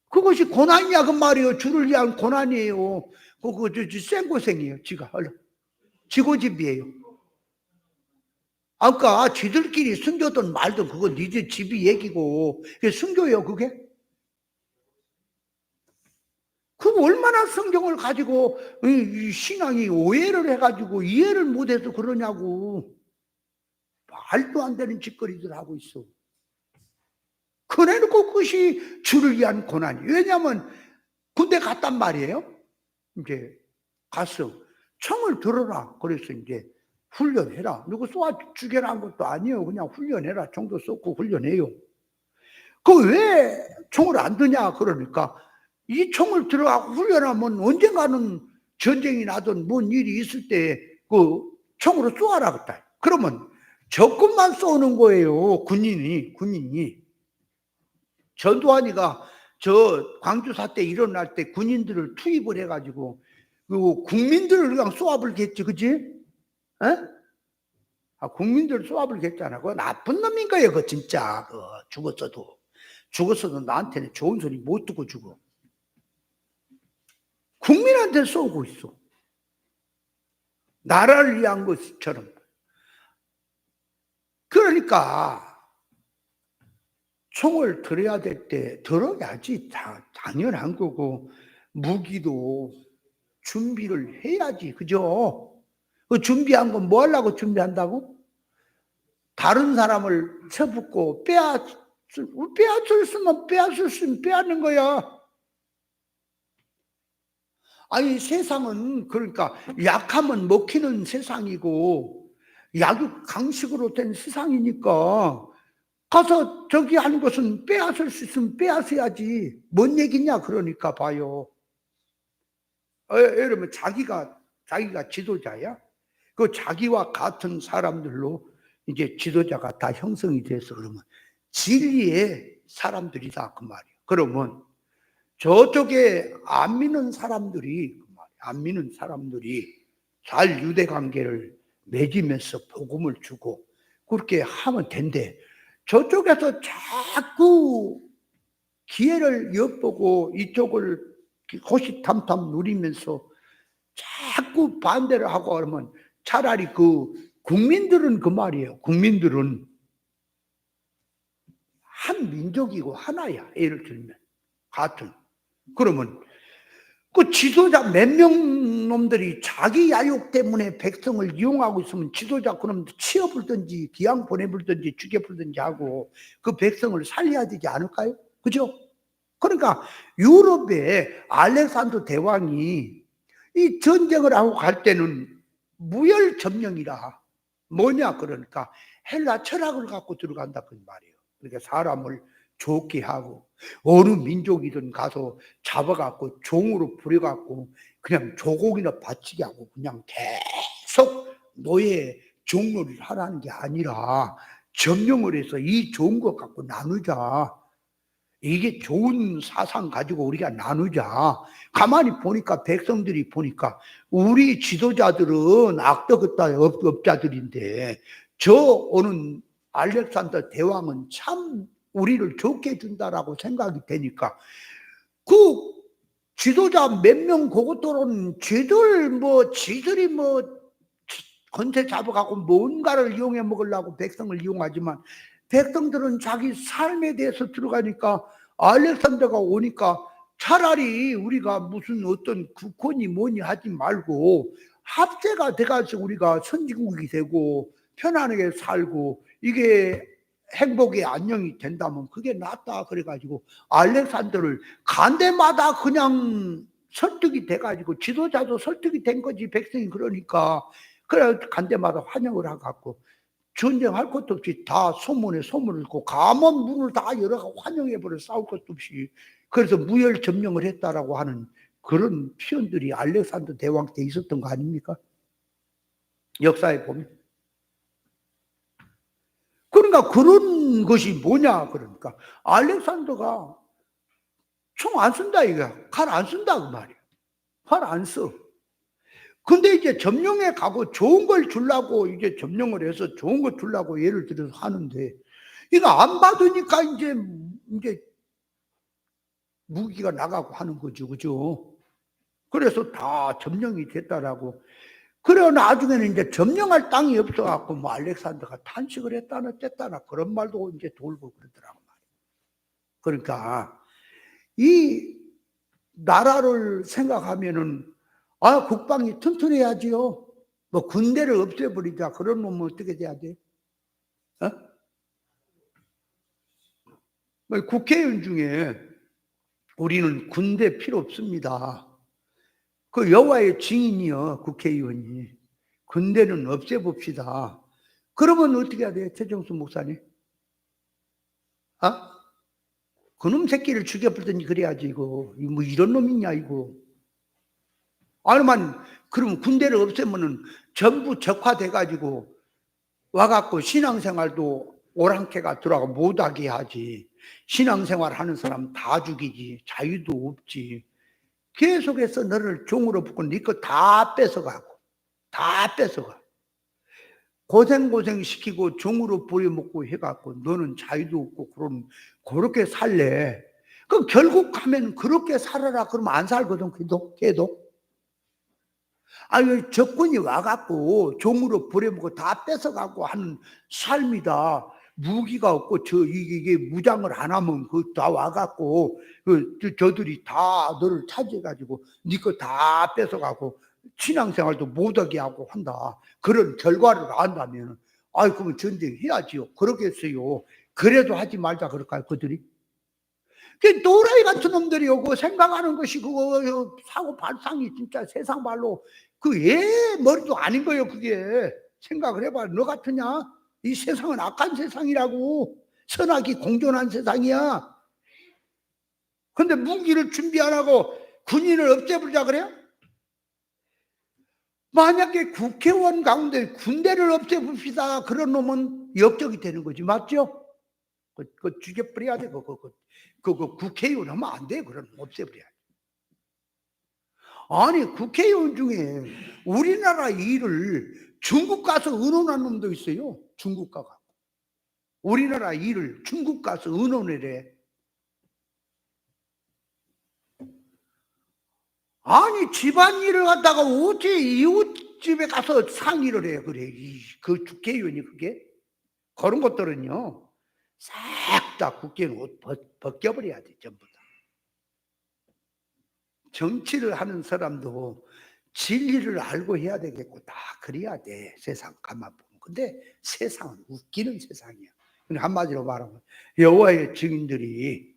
그것이 고난이야 그 말이에요. 주를 위한 고난이에요. 그거 생고생이에요. 지가 지고집이에요. 그러니까 지들끼리 순교든 말든 그거 니들 집이 얘기고 그게 순교예요. 그게? 그럼 얼마나 성경을 가지고 이 신앙이 오해를 해가지고 이해를 못해서 그러냐고. 말도 안 되는 짓거리들 하고 있어. 그래놓고 그것이 주를 위한 고난이. 왜냐하면 군대 갔단 말이에요. 이제 갔어. 총을 들어라. 그래서 이제 훈련해라. 누구 쏘아 죽여라 한 것도 아니에요. 그냥 훈련해라. 총도 쏘고 훈련해요. 그 왜 총을 안 드냐? 그러니까 이 총을 들어가고 훈련하면 언젠가는 전쟁이 나든 뭔 일이 있을 때 그 총으로 쏘아라 그랬다. 그러면 적군만 쏘는 거예요. 군인이. 전두환이가 저 광주 사태 일어날 때 군인들을 투입을 해가지고 그 국민들을 그냥 쏘아버리겠지, 그지? 에? 국민들 쏘아버리겠잖아. 그거 나쁜 놈인 거예요, 그 진짜. 죽었어도 나한테는 좋은 소리 못 듣고 죽어. 국민한테 쏘고 있어. 나라를 위한 것처럼. 그러니까 총을 들어야 될 때 들어야지. 당연한 거고 무기도 준비를 해야지, 그죠? 그 준비한 건 뭐 하려고 준비한다고? 다른 사람을 쳐붙고 빼앗을 수면 빼앗는 거야. 세상은 그러니까 약하면 먹히는 세상이고 약육 강식으로 된 세상이니까 가서 저기 하는 것은 빼앗을 수 있으면 빼앗어야지. 뭔 얘기냐 그러니까 봐요. 여러분, 자기가 지도자야. 그 자기와 같은 사람들로 이제 지도자가 다 형성이 돼서 그러면 진리의 사람들이다 그 말이에요. 그러면 저쪽에 안 믿는 사람들이 잘 유대 관계를 맺으면서 복음을 주고 그렇게 하면 된대. 저쪽에서 자꾸 기회를 엿보고 이쪽을 호시탐탐 누리면서 자꾸 반대를 하고 그러면 차라리 그 국민들은 그 말이에요. 국민들은 한 민족이고 하나야. 예를 들면 같은. 그러면 그 지도자 몇 명 놈들이 자기 야욕 때문에 백성을 이용하고 있으면 지도자 그놈 치어불든지 기양 보내불든지 죽여불든지 하고 그 백성을 살려야 되지 않을까요? 그죠? 그러니까 유럽의 알렉산더 대왕이 이 전쟁을 하고 갈 때는 무혈점령이라. 뭐냐 그러니까 헬라 철학을 갖고 들어간다 그 말이에요. 그러니까 사람을 좋게 하고 어느 민족이든 가서 잡아갖고 종으로 부려갖고 그냥 조공이나 바치게 하고 그냥 계속 노예 종놀이를 하라는 게 아니라 점령을 해서 이 좋은 것 갖고 나누자. 이게 좋은 사상 가지고 우리가 나누자. 가만히 보니까 백성들이 보니까 우리 지도자들은 악덕업자들인데 저 오는 알렉산더 대왕은 참 우리를 좋게 해준다라고 생각이 되니까 그 지도자 몇 명 그것들은 지들이 건세 잡아가고 뭔가를 이용해 먹으려고 백성을 이용하지만 백성들은 자기 삶에 대해서 들어가니까 알렉산더가 오니까 차라리 우리가 무슨 어떤 국권이 뭐니 하지 말고 합세가 돼가지고 우리가 선진국이 되고 편안하게 살고 이게 행복의 안녕이 된다면 그게 낫다 그래가지고 알렉산더를 간 데마다 그냥 설득이 돼가지고 지도자도 설득이 된 거지 백성이 그러니까 그래 간 데마다 환영을 하고 전쟁할 것도 없이 다 소문에 소문을 읽고 감원 문을 다 열어가 환영해버려 싸울 것도 없이 그래서 무혈 점령을 했다라고 하는 그런 표현들이 알렉산더 대왕 때 있었던 거 아닙니까? 역사에 보면. 그러니까 그런 것이 뭐냐 그러니까 알렉산더가 총 안 쓴다 이거야. 칼 안 쓴다 그 말이야. 칼 안 써. 근데 이제 점령에 가고 좋은 걸 주려고 이제 점령을 해서 좋은 걸 주려고 예를 들어서 하는데 이거 안 받으니까 이제 무기가 나가고 하는 거죠. 그죠? 그래서 다 점령이 됐다라고. 그래 나중에는 이제 점령할 땅이 없어갖고 뭐 알렉산더가 탄식을 했다나 쨌다나 그런 말도 이제 돌고 그러더라고. 그러니까 이 나라를 생각하면은 국방이 튼튼해야지요. 뭐 군대를 없애버리자 그런 놈은 어떻게 돼야 돼? 뭐 국회의원 중에 우리는 군대 필요 없습니다. 그 여호와의 증인이요 국회의원이 군대는 없애봅시다. 그러면 어떻게 해야 돼? 최정수 목사님? 그놈 새끼를 죽여버리더니 그래야지 이거 뭐 이런 놈이냐 이거. 아니면 그럼 군대를 없애면은 전부 적화돼가지고 와갖고 신앙생활도 오랑캐가 들어가고 못하게 하지. 신앙생활 하는 사람 다 죽이지. 자유도 없지. 계속해서 너를 종으로 붙고 네 거 다 뺏어가고 다 뺏어가. 고생 시키고 종으로 부려먹고 해갖고 너는 자유도 없고 그렇게 살래. 그럼 결국 가면 그렇게 살아라 그러면 안 살거든. 걔도. 아니 적군이 와갖고 종으로 부려먹고 다 뺏어가고 하는 삶이다. 무기가 없고 이게 무장을 안 하면 그 다 와갖고 저들이 다 너를 차지해가지고 네 거 다 뺏어가고 신앙생활도 못하게 하고 한다. 그런 결과를 안다면 그러면 전쟁해야지요. 그러겠어요. 그래도 하지 말자 그럴까요 그들이? 그 또라이 같은 놈들이 오고 생각하는 것이 그거 사고 발상이 진짜 세상 말로 그 애 머리도 아닌 거예요. 그게 생각을 해봐. 너 같으냐? 이 세상은 악한 세상이라고. 선악이 공존한 세상이야. 근데 무기를 준비 안 하고 군인을 없애버리자 그래요? 만약에 국회의원 가운데 군대를 없애봅시다. 그런 놈은 역적이 되는 거지. 맞죠? 그 죽여버려야 돼. 그거 국회의원 하면 안 돼. 그런 놈 없애버려야 돼. 아니, 국회의원 중에 우리나라 일을 중국 가서 의논한 놈도 있어요. 중국 가가. 우리나라 일을 중국 가서 의논을 해. 아니, 집안일을 갖다가 어째 이웃집에 가서 상의를 해. 그래. 그 국회의원이 그게? 그런 것들은요, 싹 다 국회의원 옷 벗겨버려야 돼. 전부 다. 정치를 하는 사람도 진리를 알고 해야 되겠고, 다 그래야 돼. 세상 가만 보면. 근데 세상은 웃기는 세상이야. 한마디로 말하면 여호와의 증인들이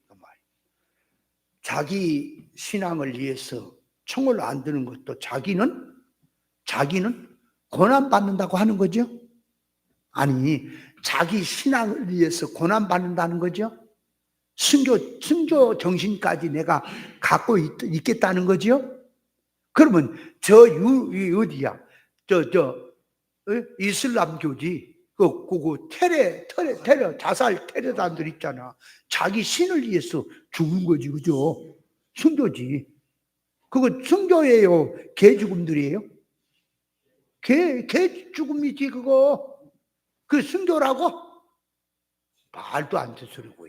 자기 신앙을 위해서 총을 안 드는 것도 자기는 고난 받는다고 하는 거죠. 아니, 자기 신앙을 위해서 고난 받는다는 거죠. 순교 정신까지 내가 갖고 있겠다는 거죠. 그러면 어디야? 이슬람교지. 테러, 자살 테러단들 있잖아. 자기 신을 위해서 죽은 거지, 그죠? 순교지. 그거 순교예요? 개 죽음들이에요? 개 죽음이지, 그거. 그 순교라고? 말도 안 되는 소리고.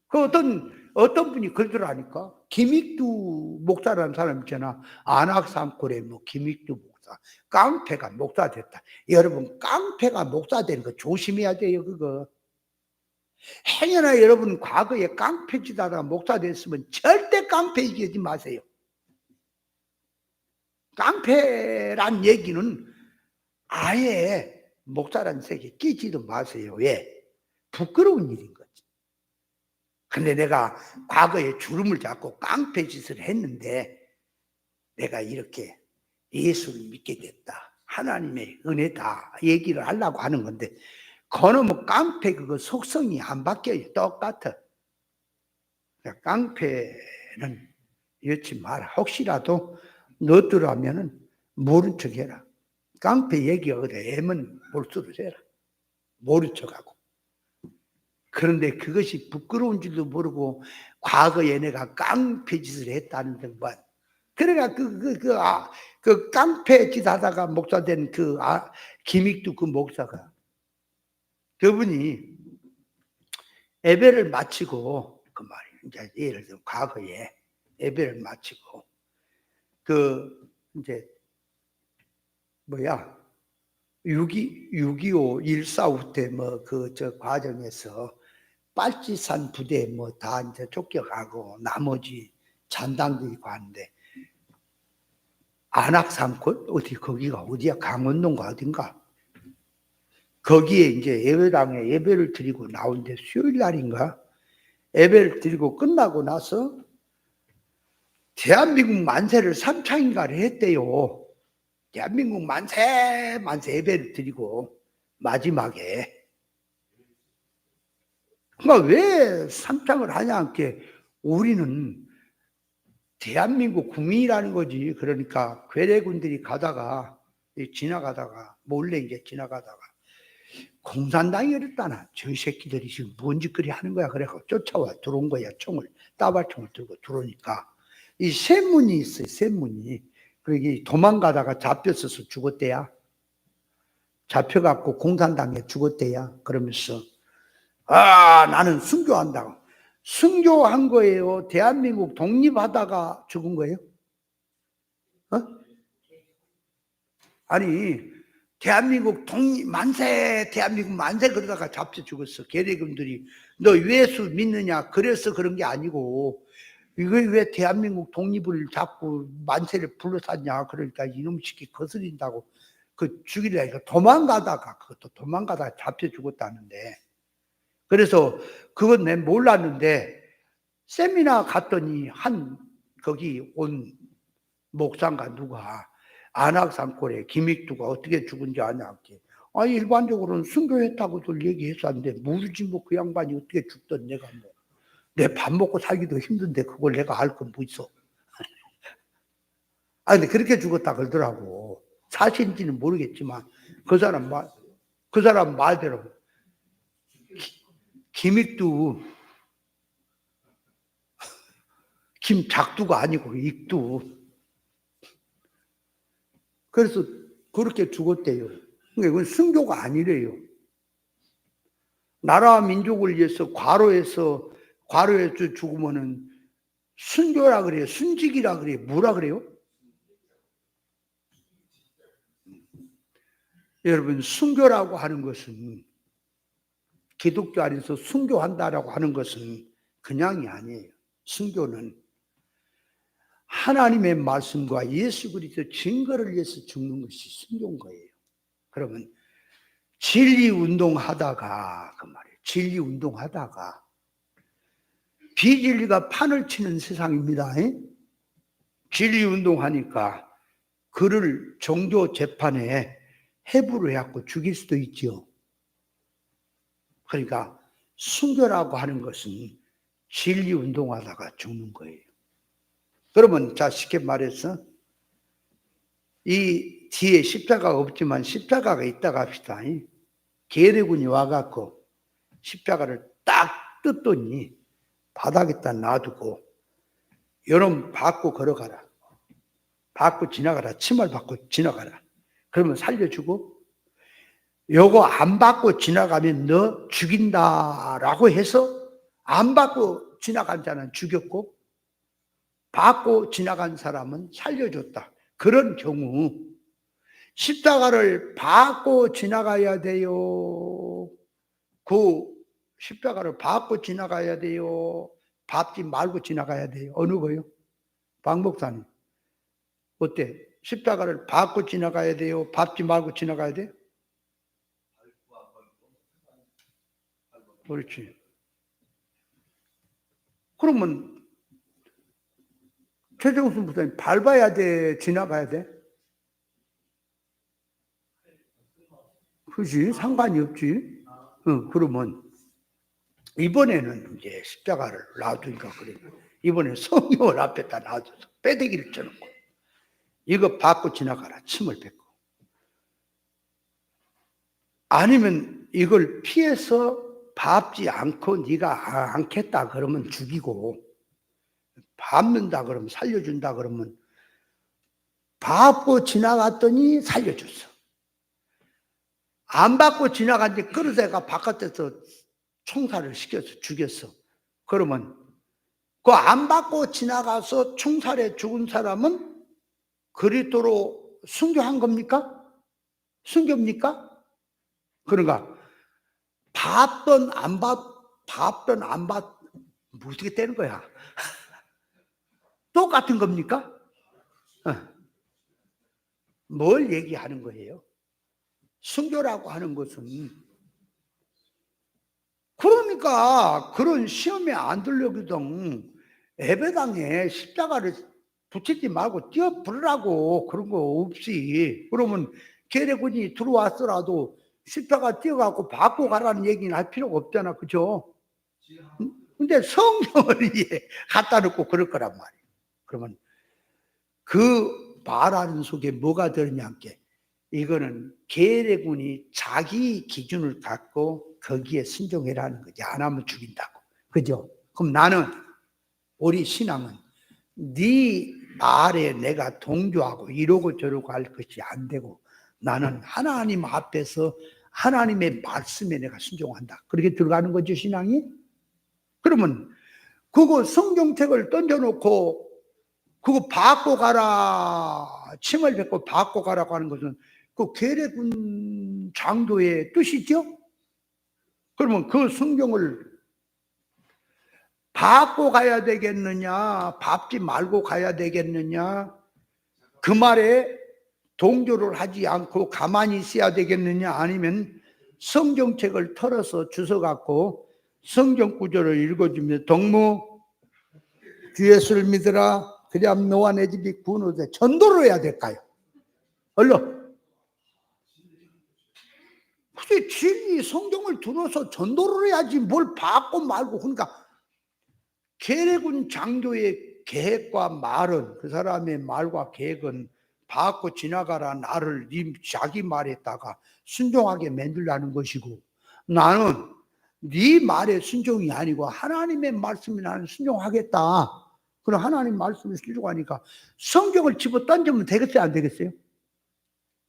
그 어떤 분이 그러더라니까. 김익두 목사라는 사람 있잖아. 안악산골에 김익두 목사. 깡패가 목사 됐다. 여러분, 깡패가 목사 되는 거 조심해야 돼요, 그거. 행여나 여러분 과거에 깡패짓 하다가 목사 됐으면 절대 깡패 얘기하지 마세요. 깡패란 얘기는 아예 목사란 세계에 끼지도 마세요. 왜? 부끄러운 일인 거지. 근데 내가 과거에 주름을 잡고 깡패 짓을 했는데 내가 이렇게 예수를 믿게 됐다. 하나님의 은혜다. 얘기를 하려고 하는 건데 그놈의 깡패 그거 속성이 안 바뀌어요. 똑같아. 깡패는 이렇지 마라. 혹시라도 너더라면은 모른 척 해라. 깡패 얘기가 그래. 애면 몰수를 해라. 모른 척하고. 그런데 그것이 부끄러운 줄도 모르고 과거에 내가 깡패 짓을 했다는 등반. 그러니까 그 깡패 짓 하다가 목사 된 김익두 그 목사가 그분이 예배를 마치고 그 말이에요. 이제 예를 들면 과거에 예배를 마치고 이제 6.25 1.45 때 저 과정에서 빨치산 부대 다 이제 쫓겨가고 나머지 잔당들이 가는데 안악산골 거기가 어디야? 강원도인가 어딘가? 거기에 이제 예배당에 예배를 드리고 나오는데 수요일 날인가? 예배를 드리고 끝나고 나서 대한민국 만세를 3차인가를 했대요. 대한민국 만세 예배를 드리고 마지막에 그러니까 왜 3창을 하냐 게 우리는 대한민국 국민이라는 거지. 그러니까 괴뢰군들이 지나가다가 몰래 이제 지나가다가 공산당이 이랬다나 저 새끼들이 지금 뭔 짓거리 하는 거야. 그래서 쫓아와 들어온 거야. 따발총을 들고 들어오니까 이 샘문이 있어요. 샘문이. 그러기 도망가다가 잡혔어서 죽었대야. 잡혀갖고 공산당에 죽었대야. 그러면서 나는 순교한다고. 순교한 거예요? 대한민국 독립하다가 죽은 거예요? 아니 대한민국 대한민국 만세 그러다가 잡혀 죽었어. 괴뢰군들이 너 예수 믿느냐 그래서 그런 게 아니고 이거 왜 대한민국 독립을 잡고 만세를 불러쌌냐. 그러니까 이놈 시키 거스린다고 죽이려니까 도망가다가 잡혀 죽었다는데. 그래서 그건 내 몰랐는데 세미나 갔더니 거기 온 목사인가 누가 안악산골에 김익두가 어떻게 죽은지 아냐. 일반적으로는 순교했다고들 얘기했었는데 모르지 그 양반이 어떻게 죽던 내가 내 밥 먹고 살기도 힘든데 그걸 내가 알 건 뭐 있어. 근데 그렇게 죽었다 그러더라고. 사실인지는 모르겠지만 그 사람 말대로 김익두 김작두가 아니고 익두. 그래서 그렇게 죽었대요. 그건 순교가 아니래요. 나라와 민족을 위해서 과로해서 죽으면은 순교라 그래요. 순직이라 그래요. 뭐라 그래요? 여러분, 순교라고 하는 것은, 기독교 안에서 순교한다라고 하는 것은 그냥이 아니에요. 순교는 하나님의 말씀과 예수 그리스도 증거를 위해서 죽는 것이 순교인 거예요. 그러면 진리 운동하다가, 그 말이에요. 진리 운동하다가 비진리가 판을 치는 세상입니다. 진리 운동하니까 그를 종교 재판에 해부를 해갖고 죽일 수도 있죠. 그러니까 순교라고 하는 것은 진리 운동하다가 죽는 거예요. 그러면 자, 쉽게 말해서 이 뒤에 십자가가 없지만 십자가가 있다고 합시다. 계례군이 와갖고 십자가를 딱 뜯더니 바닥에다 놔두고 여러분 받고 걸어가라. 받고 지나가라. 치마를 받고 지나가라. 그러면 살려주고, 요거 안 받고 지나가면 너 죽인다라고 해서 안 받고 지나간 자는 죽였고 받고 지나간 사람은 살려줬다. 그런 경우 십자가를 받고 지나가야 돼요. 그 십자가를 받고 지나가야 돼요. 밟지 말고 지나가야 돼요. 어느 거요? 박 목사님 어때? 십자가를 받고 지나가야 돼요? 밟지 말고 지나가야 돼요? 그렇지. 그러면 최정순 목사님 밟아야 돼? 지나가야 돼? 그렇지. 상관이 없지. 그러면 이번에는 이제 십자가를 놔두니까 그래. 이번에 성경을 앞에다 놔둬서 빼대기를 쳐놓고 이거 받고 지나가라. 침을 뱉고. 아니면 이걸 피해서 밟지 않고 네가 않겠다 그러면 죽이고, 밟는다 그러면 살려준다 그러면 밟고 지나갔더니 살려줬어. 안 밟고 지나갔는데 그러다가 바깥에서 총살을 시켜서 죽였어. 그러면 그 안 밟고 지나가서 총살에 죽은 사람은 그리스도로 순교한 겁니까? 순교입니까? 그러니까 밟던 안 어떻게 되는 거야? 똑같은 겁니까? 뭘 얘기하는 거예요? 순교라고 하는 것은, 그러니까 그런 시험에 안 들려거든. 예배당에 십자가를 붙이지 말고 뛰어 부르라고. 그런 거 없이. 그러면 계례군이 들어왔더라도 십자가 뛰어갖고 받고 가라는 얘기는 할 필요가 없잖아. 그죠? 근데 성경을 갖다 놓고 그럴 거란 말이에요. 그러면 그 말하는 속에 뭐가 들었냐 게, 이거는 계례군이 자기 기준을 갖고 거기에 순종해라는 거지. 안 하면 죽인다고. 그죠? 그럼 나는, 우리 신앙은 네 말에 내가 동조하고 이러고 저러고 할 것이 안 되고, 나는 하나님 앞에서 하나님의 말씀에 내가 순종한다. 그렇게 들어가는 거죠, 신앙이? 그러면 그거 성경책을 던져놓고 그거 받고 가라, 침을 뱉고 받고 가라고 하는 것은 그 계례군 장도의 뜻이죠? 그러면 그 성경을 받고 가야 되겠느냐, 밟지 말고 가야 되겠느냐, 그 말에 동조를 하지 않고 가만히 있어야 되겠느냐, 아니면 성경책을 털어서 주워갖고 성경 구절을 읽어주면, 동무 주 예수를 믿으라, 그리하면 너와 내 집이 구원하되, 전도를 해야 될까요? 얼른. 그게 진리 성경을 들어서 전도를 해야지 뭘 받고 말고. 그러니까 계례군 장교의 계획과 말은, 그 사람의 말과 계획은 봐갖고 지나가라 나를 자기 말에다가 순종하게 만들라는 것이고, 나는 네 말에 순종이 아니고 하나님의 말씀에 나는 순종하겠다. 그럼 하나님 말씀을 순종하니까 성경을 집어 던지면 되겠어요, 안 되겠어요?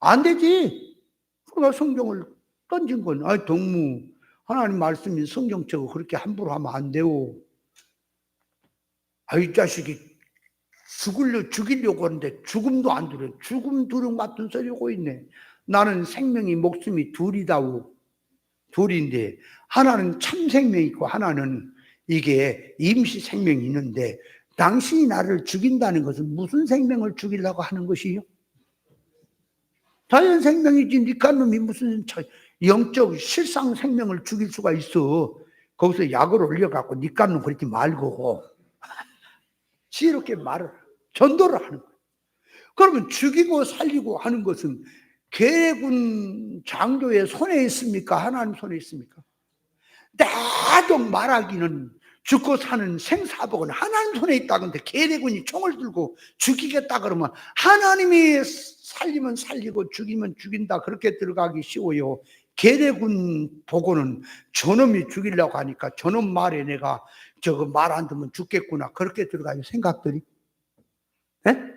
안 되지. 그러니까 성경을 던진 건, 동무, 하나님 말씀이 성경책을 그렇게 함부로 하면 안 돼요. 이 자식이 죽이려고 하는데 죽음도 안 두려워. 죽음 두려움 같은 소리 하고 있네. 나는 생명이 목숨이 둘이다고. 둘인데 하나는 참 생명이 있고 하나는 이게 임시 생명이 있는데, 당신이 나를 죽인다는 것은 무슨 생명을 죽이려고 하는 것이요? 자연 생명이지. 니까놈이 무슨 영적 실상 생명을 죽일 수가 있어. 거기서 약을 올려갖고 니까놈 그러지 말고 지혜롭게 말을 전도를 하는 거예요. 그러면 죽이고 살리고 하는 것은 계군 장교의 손에 있습니까? 하나님 손에 있습니까? 나도 말하기는 죽고 사는 생사복은 하나님 손에 있다는데, 계대군이 총을 들고 죽이겠다 그러면 하나님이 살리면 살리고 죽이면 죽인다, 그렇게 들어가기 쉬워요. 계대군 보고는 저놈이 죽이려고 하니까 저놈 말에 내가 저거 말 안 듣면 죽겠구나, 그렇게 들어가요, 생각들이. 네?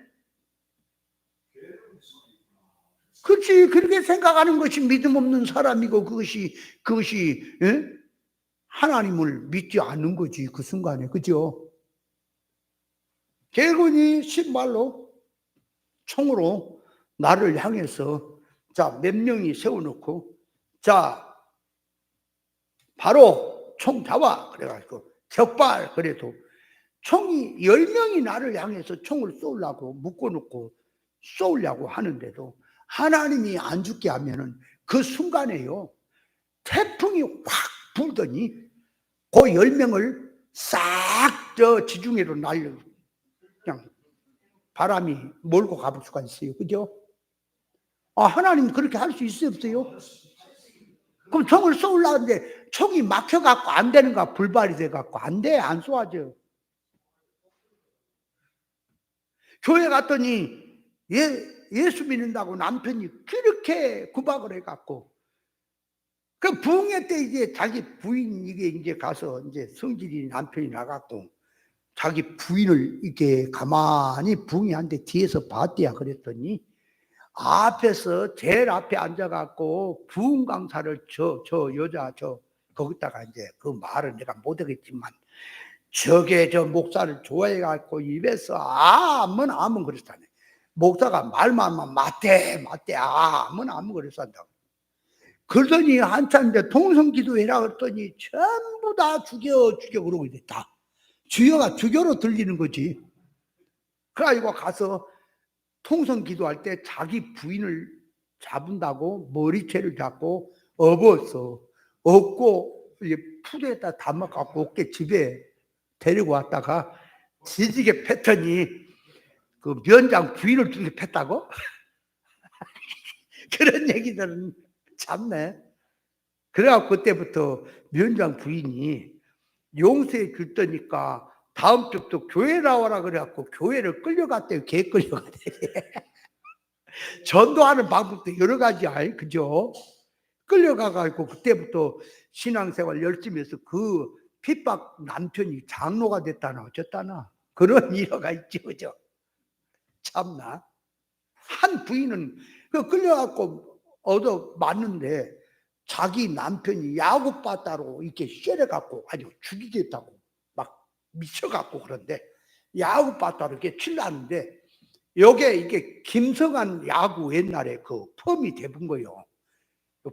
그렇지. 그렇게 생각하는 것이 믿음 없는 사람이고, 그것이 하나님을 믿지 않는 거지, 그 순간에. 그죠? 계군이 신발로 총으로 나를 향해서, 자, 몇 명이 세워놓고, 자, 바로 총 잡아. 그래가지고 적발. 그래도 총이 10명이 나를 향해서 총을 쏘려고 묶어놓고 쏘려고 하는데도 하나님이 안 죽게 하면은 그 순간에요, 태풍이 확 불더니 그 10명을 싹 저 지중해로 날려 그냥 바람이 몰고 가볼 수가 있어요. 그죠? 하나님 그렇게 할 수 있어요, 없어요? 그럼 총을 쏘려는데 총이 막혀갖고 안 되는가? 불발이 돼갖고 안 돼, 안 쏘아져. 교회 갔더니 예수 믿는다고 남편이 그렇게 구박을 해갖고, 그 부흥회 때 이제 자기 부인 이제 가서 이제 성질이 남편이 나갖고 자기 부인을 이렇게 가만히 부흥회한테 뒤에서 봤대야. 그랬더니 앞에서 제일 앞에 앉아갖고 부흥 강사를 저 여자 거기다가 이제 그 말을 내가 못하겠지만 저게 저 목사를 좋아해갖고 입에서 아문 그랬다네. 목사가 말만 하면 맞대 아문 그랬단다고. 그러더니 한참 이제 통성기도해라 그랬더니 전부 다 죽여 그러고 있다. 주여가 주교로 들리는 거지. 그래가지고 가서 통성기도할 때 자기 부인을 잡은다고 머리채를 잡고 업고 푸대에다 담아갖고 어깨 집에 데리고 왔다가 지지게 팼더니 그 면장 부인을 두게 팼다고? 그런 얘기들은 참네. 그래갖고 그때부터 면장 부인이 용서해 줬더니까 다음 주부터 교회 나와라 그래갖고 교회를 끌려갔대요. 개 끌려갔대. 전도하는 방법도 여러 가지야. 그죠? 끌려가가지고 그때부터 신앙생활 열심히 해서 그 핍박 남편이 장로가 됐다나 어쨌다나 그런 일화가 있지. 그죠? 참나. 한 부인은 끌려갖고 얻어 맞는데 자기 남편이 야구바다로 이렇게 쉐려갖고 아주 죽이겠다고 막 미쳐갖고 그런데 야구바다로 이렇게 칠라는데 이게 김성한 야구 옛날에 그 펌이 돼본 거예요.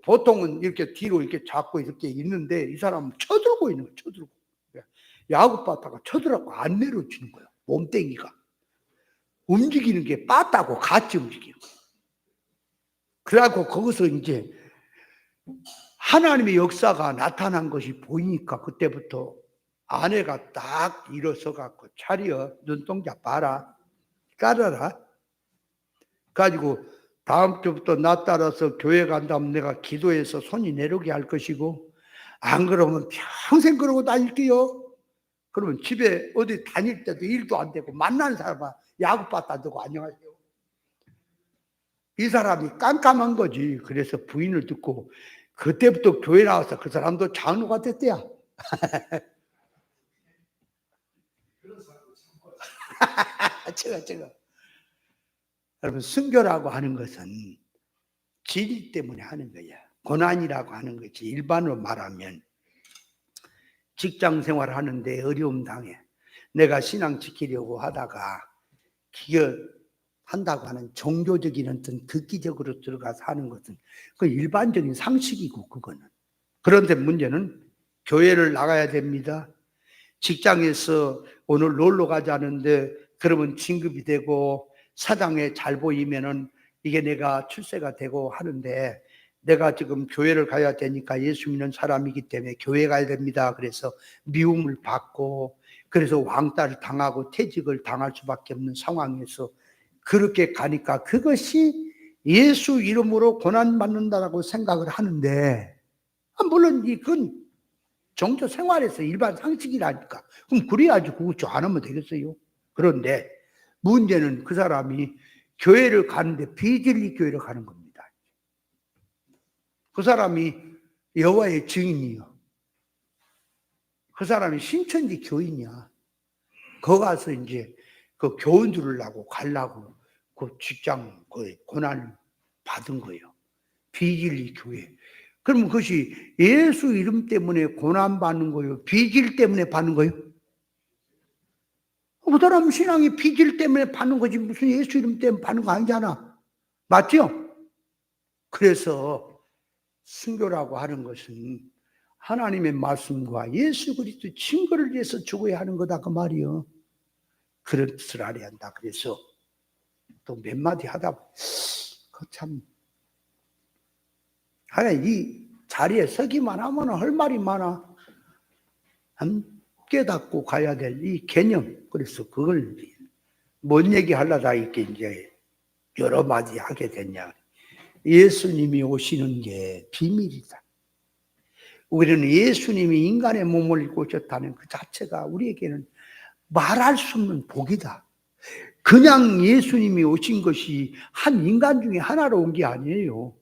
보통은 이렇게 뒤로 이렇게 잡고 이렇게 있는데 이 사람은 쳐들고 있는 거예요. 쳐들고. 야구바다가 쳐들어갖고 안 내려치는 거예요. 몸뚱이가. 움직이는 게 빠따고 같이 움직이는 거예요. 그래갖고 거기서 이제 하나님의 역사가 나타난 것이 보이니까 그때부터 아내가 딱 일어서갖고 차려 눈동자 봐라 깔아라. 가지고 다음 주부터 나 따라서 교회 간다면 내가 기도해서 손이 내려오게 할 것이고 안 그러면 평생 그러고 다닐게요. 그러면 집에 어디 다닐 때도 일도 안 되고 만나는 사람은 야구바다 두고 안녕하세요. 이 사람이 깜깜한 거지. 그래서 부인을 듣고 그때부터 교회 나와서 그 사람도 장로가 됐대야. 그런 사람도 참고. 제가. 여러분, 순교라고 하는 것은 질 때문에 하는 거야. 고난이라고 하는 거지. 일반으로 말하면 직장 생활 하는데 어려움 당해. 내가 신앙 지키려고 하다가 기여한다고 하는 종교적인 어떤 극기적으로 들어가서 하는 것은 그 일반적인 상식이고 그거는. 그런데 문제는 교회를 나가야 됩니다. 직장에서 오늘 놀러 가자는데 그러면 진급이 되고 사장에 잘 보이면은 이게 내가 출세가 되고 하는데 내가 지금 교회를 가야 되니까 예수 믿는 사람이기 때문에 교회 가야 됩니다. 그래서 미움을 받고 그래서 왕따를 당하고 퇴직을 당할 수밖에 없는 상황에서 그렇게 가니까 그것이 예수 이름으로 고난받는다라고 생각을 하는데 물론 이건 종교 생활에서 일반 상식이라니까. 그럼 그래야지 그거 안 하면 되겠어요. 그런데 문제는 그 사람이 교회를 가는데 비진리 교회를 가는 겁니다. 그 사람이 여호와의 증인이요. 그 사람이 신천지 교인이야. 거기 가서 이제 그 교훈 들으려고 가려고 그 직장 그 고난을 받은 거예요. 비진리 교회. 그러면 그것이 예수 이름 때문에 고난받는 거예요? 비질 때문에 받는 거예요? 그 사람 신앙이 비질 때문에 받는 거지 무슨 예수 이름 때문에 받는 거 아니잖아. 맞죠? 그래서 순교라고 하는 것은 하나님의 말씀과 예수 그리스도 증거를 위해서 죽어야 하는 거다 그 말이요. 그런 뜻을 알아야 한다. 그래서 또 몇 마디 하다 참 하여간 이 자리에 서기만 하면 할 말이 많아. 깨닫고 가야 될 이 개념. 그래서 그걸 뭔 얘기 하려다 이렇게 이제 여러 마디 하게 됐냐. 예수님이 오시는 게 비밀이다. 우리는 예수님이 인간의 몸을 입고 오셨다는 그 자체가 우리에게는 말할 수 없는 복이다. 그냥 예수님이 오신 것이 한 인간 중에 하나로 온 게 아니에요.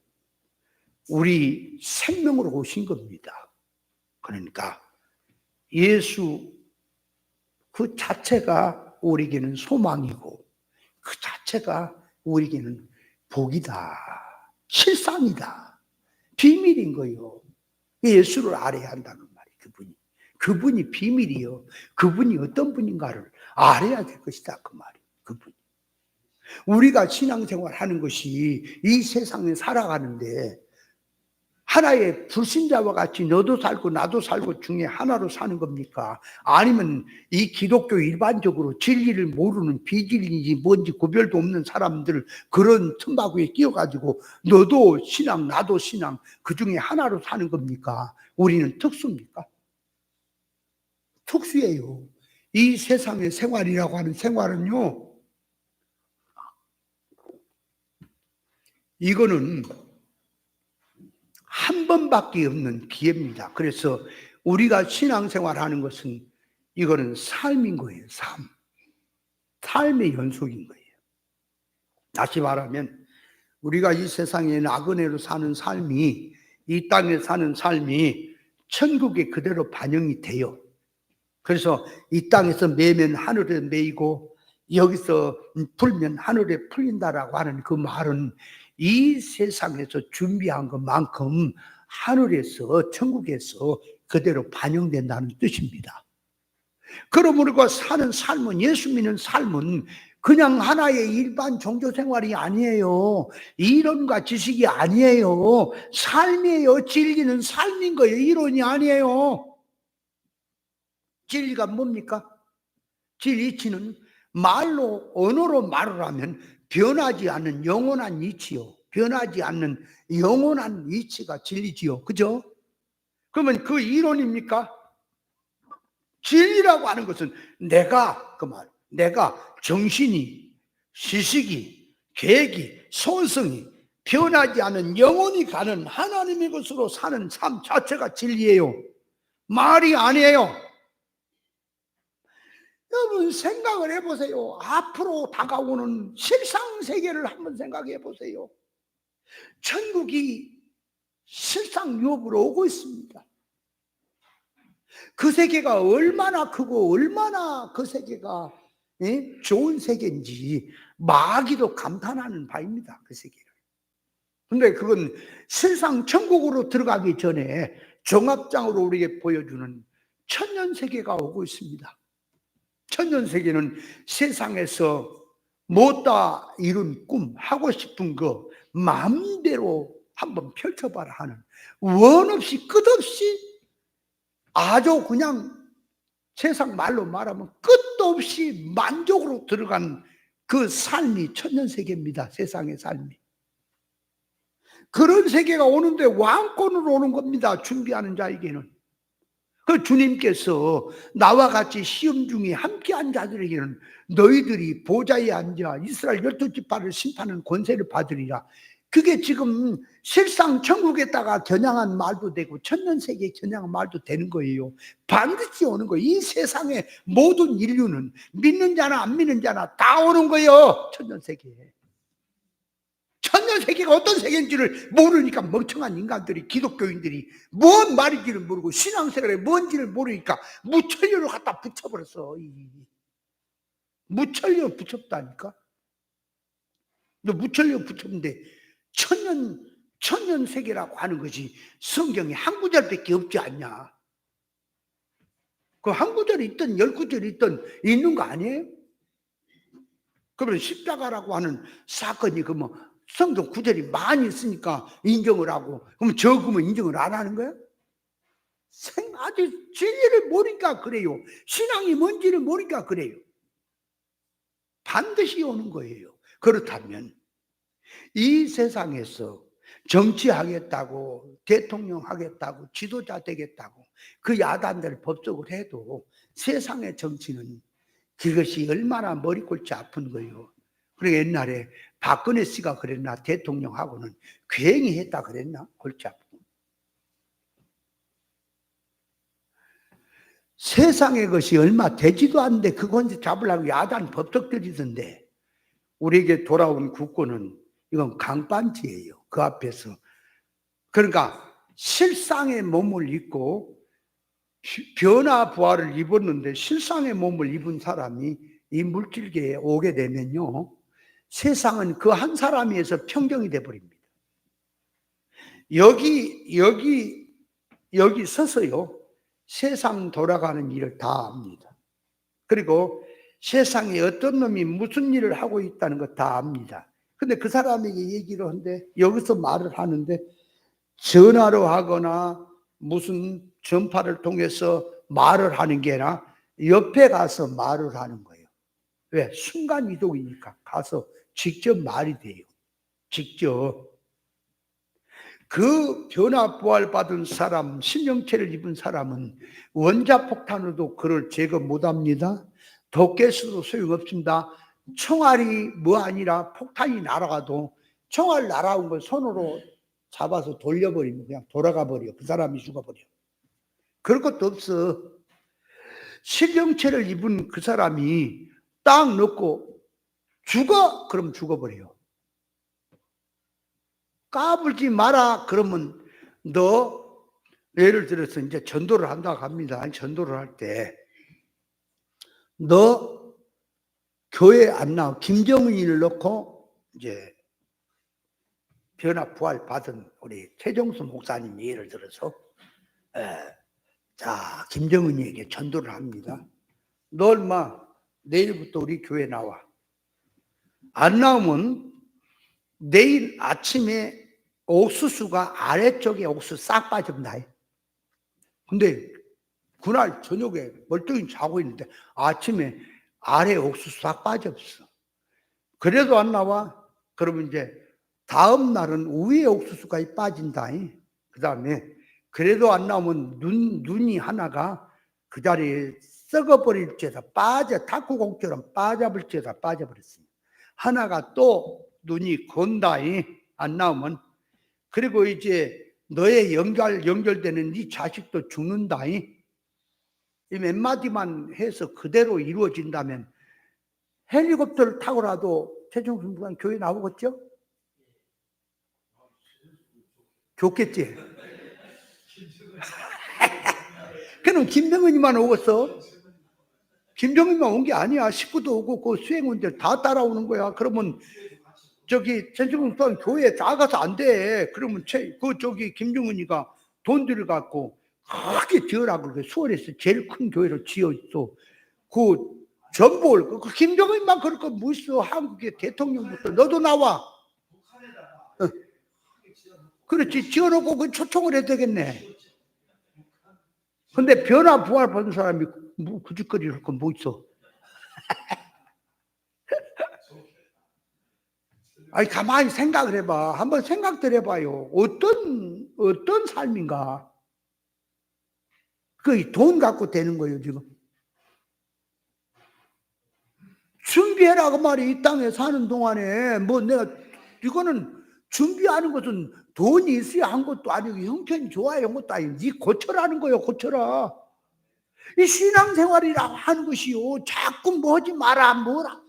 우리 생명으로 오신 겁니다. 그러니까 예수 그 자체가 우리에게는 소망이고 그 자체가 우리에게는 복이다. 실상이다. 비밀인 거예요. 예수를 알아야 한다는 말이에요. 그분이 비밀이요. 그분이 어떤 분인가를 알아야 될 것이다. 그 말이에요. 그분이. 우리가 신앙생활 하는 것이 이 세상에 살아가는데 하나의 불신자와 같이 너도 살고 나도 살고 중에 하나로 사는 겁니까? 아니면 이 기독교 일반적으로 진리를 모르는 비진리인지 뭔지 구별도 없는 사람들 그런 틈바구니에 끼어가지고 너도 신앙 나도 신앙 그 중에 하나로 사는 겁니까? 우리는 특수입니까? 특수예요. 이 세상의 생활이라고 하는 생활은요, 이거는 한 번밖에 없는 기회입니다. 그래서 우리가 신앙생활 하는 것은 이거는 삶인 거예요. 삶의 연속인 거예요. 다시 말하면 우리가 이 세상에 나그네로 사는 삶이 이 땅에 사는 삶이 천국에 그대로 반영이 돼요. 그래서 이 땅에서 매면 하늘에 매이고 여기서 풀면 하늘에 풀린다라고 하는 그 말은 이 세상에서 준비한 것만큼 하늘에서 천국에서 그대로 반영된다는 뜻입니다. 그러므로 그 사는 삶은 예수 믿는 삶은 그냥 하나의 일반 종교 생활이 아니에요. 이론과 지식이 아니에요. 삶이에요. 진리는 삶인 거예요. 이론이 아니에요. 진리가 뭡니까? 진리치는 말로 언어로 말을 하면 변하지 않는 영원한 이치요. 변하지 않는 영원한 이치가 진리지요. 그죠? 그러면 그 이론입니까? 진리라고 하는 것은 내가 정신이, 지식이, 계획이, 소성이 변하지 않는 영원히 가는 하나님의 것으로 사는 삶 자체가 진리예요. 말이 아니에요. 여러분 생각을 해보세요. 앞으로 다가오는 실상세계를 한번 생각해 보세요. 천국이 실상 유업으로 오고 있습니다. 그 세계가 얼마나 크고 얼마나 그 세계가 좋은 세계인지 마귀도 감탄하는 바입니다. 그 세계를. 근데 그건 실상 천국으로 들어가기 전에 종합장으로 우리에게 보여주는 천년세계가 오고 있습니다. 천년세계는 세상에서 못다 이룬 꿈, 하고 싶은 거 마음대로 한번 펼쳐봐라 하는, 원 없이 끝없이 아주 그냥 세상 말로 말하면 끝도 없이 만족으로 들어간 그 삶이 천년세계입니다. 세상의 삶이. 그런 세계가 오는데 왕권으로 오는 겁니다. 준비하는 자에게는. 그 주님께서 나와 같이 시험 중에 함께한 자들에게는 너희들이 보좌에 앉아 이스라엘 12지파를 심판하는 권세를 받으리라. 그게 지금 실상 천국에다가 겨냥한 말도 되고 천년세계에 겨냥한 말도 되는 거예요. 반드시 오는 거예요. 이 세상의 모든 인류는 믿는 자나 안 믿는 자나 다 오는 거예요. 천년세계에. 천년세계가 어떤 세계인지를 모르니까 멍청한 인간들이, 기독교인들이 뭔 말인지를 모르고 신앙생활에 뭔지를 모르니까 무천년을 갖다 붙여버렸어. 무천년 붙였다니까. 너 무천년 붙였는데 천년 세계라고 하는 것이 성경에 한 구절밖에 없지 않냐. 그 한 구절이 있든 10구절이 있든 있는 거 아니에요? 그러면 십자가라고 하는 사건이 성경 구절이 많이 있으니까 인정을 하고, 그럼 적으면 인정을 안 하는 거야? 아주 진리를 모르니까 그래요. 신앙이 뭔지를 모르니까 그래요. 반드시 오는 거예요. 그렇다면 이 세상에서 정치하겠다고, 대통령 하겠다고, 지도자 되겠다고 그 야단들 법적으로 해도 세상의 정치는 그것이 얼마나 머리 골치 아픈 거예요. 그리고 옛날에 박근혜 씨가 그랬나? 대통령하고는 괜히 했다 그랬나? 골치 아프고. 세상의 것이 얼마 되지도 않는데 그건 잡으려고 야단 법적 들이던데, 우리에게 돌아온 국권은 이건 강반지예요. 그 앞에서. 그러니까 실상의 몸을 입고 변화 부활을 입었는데 실상의 몸을 입은 사람이 이 물질계에 오게 되면요, 세상은 그 한 사람에서 평정이 돼 버립니다. 여기 서서요 세상 돌아가는 일을 다 압니다. 그리고 세상에 어떤 놈이 무슨 일을 하고 있다는 거 다 압니다. 근데 그 사람에게 얘기를 하는데, 여기서 말을 하는데 전화로 하거나 무슨 전파를 통해서 말을 하는 게 아니라 옆에 가서 말을 하는 거예요. 왜? 순간이동이니까 가서 직접 말이 돼요. 직접. 그 변화 부활 받은 사람, 신령체를 입은 사람은 원자폭탄으로도 그를 제거 못합니다. 도깨서도 소용없습니다. 총알이 아니라 폭탄이 날아가도 총알 날아온 걸 손으로 잡아서 돌려버리면 그냥 돌아가 버려. 그 사람이 죽어버려. 그럴 것도 없어. 신령체를 입은 그 사람이 딱 넣고 죽어? 그럼 죽어버려요. 까불지 마라 그러면 너 예를 들어서 이제 전도를 한다고 합니다. 전도를 할 때 너 교회 안 나와. 김정은이를 넣고 이제 변화 부활 받은 우리 최정수 목사님 예를 들어서 자 김정은이에게 전도를 합니다. 너 얼마 내일부터 우리 교회 나와. 안 나오면 내일 아침에 옥수수가 아래쪽에 옥수수 싹 빠집니다. 근데 그날 저녁에 멀쩡히 자고 있는데 아침에 아래 옥수수 싹 빠졌어. 그래도 안 나와? 그러면 이제 다음 날은 위에 옥수수가 빠진다. 그 다음에 그래도 안 나오면 눈이 하나가 그 자리에 썩어버릴지어다 탁구공처럼 빠져버릴지어다 빠져버렸습니다. 하나가 또 눈이 건다. 안 나오면. 그리고 이제 너의 연결되는 네 자식도 죽는다. 이 몇 마디만 해서 그대로 이루어진다면 헬리콥터를 타고라도 최종순 교회 나오겠죠? 좋겠지. 그럼 김정은이만 오겠어? 김정은이만 온 게 아니야. 식구도 오고 그 수행원들 다 따라오는 거야. 그러면 저기 최종훈 교회 다 가서 안 돼. 그러면 저기 김정은이가 돈 들여갖고 크게 지으라고 그래. 수원에서 제일 큰 교회로 지어있어. 그 전볼 그 김정은만 그럴 거 뭐 있어. 한국의 대통령부터 너도 나와. 어. 그렇지. 지어놓고 그 초청을 해야 되겠네. 근데 변화 부활 받은 사람이 뭐 구직거리 할 건 뭐 있어? 아니 가만히 생각을 해봐. 한번 생각들 해봐요. 어떤 삶인가? 그 돈 갖고 되는 거예요 지금. 준비해라 그 말이. 이 땅에 사는 동안에 뭐 내가 이거는 준비하는 것은 돈이 있어야 한 것도 아니고 형편이 좋아야 한 것도 아니고 네 고쳐라는 거예요. 고쳐라. 이 신앙생활이라고 하는 것이요. 자꾸 뭐 하지 마라 뭐라.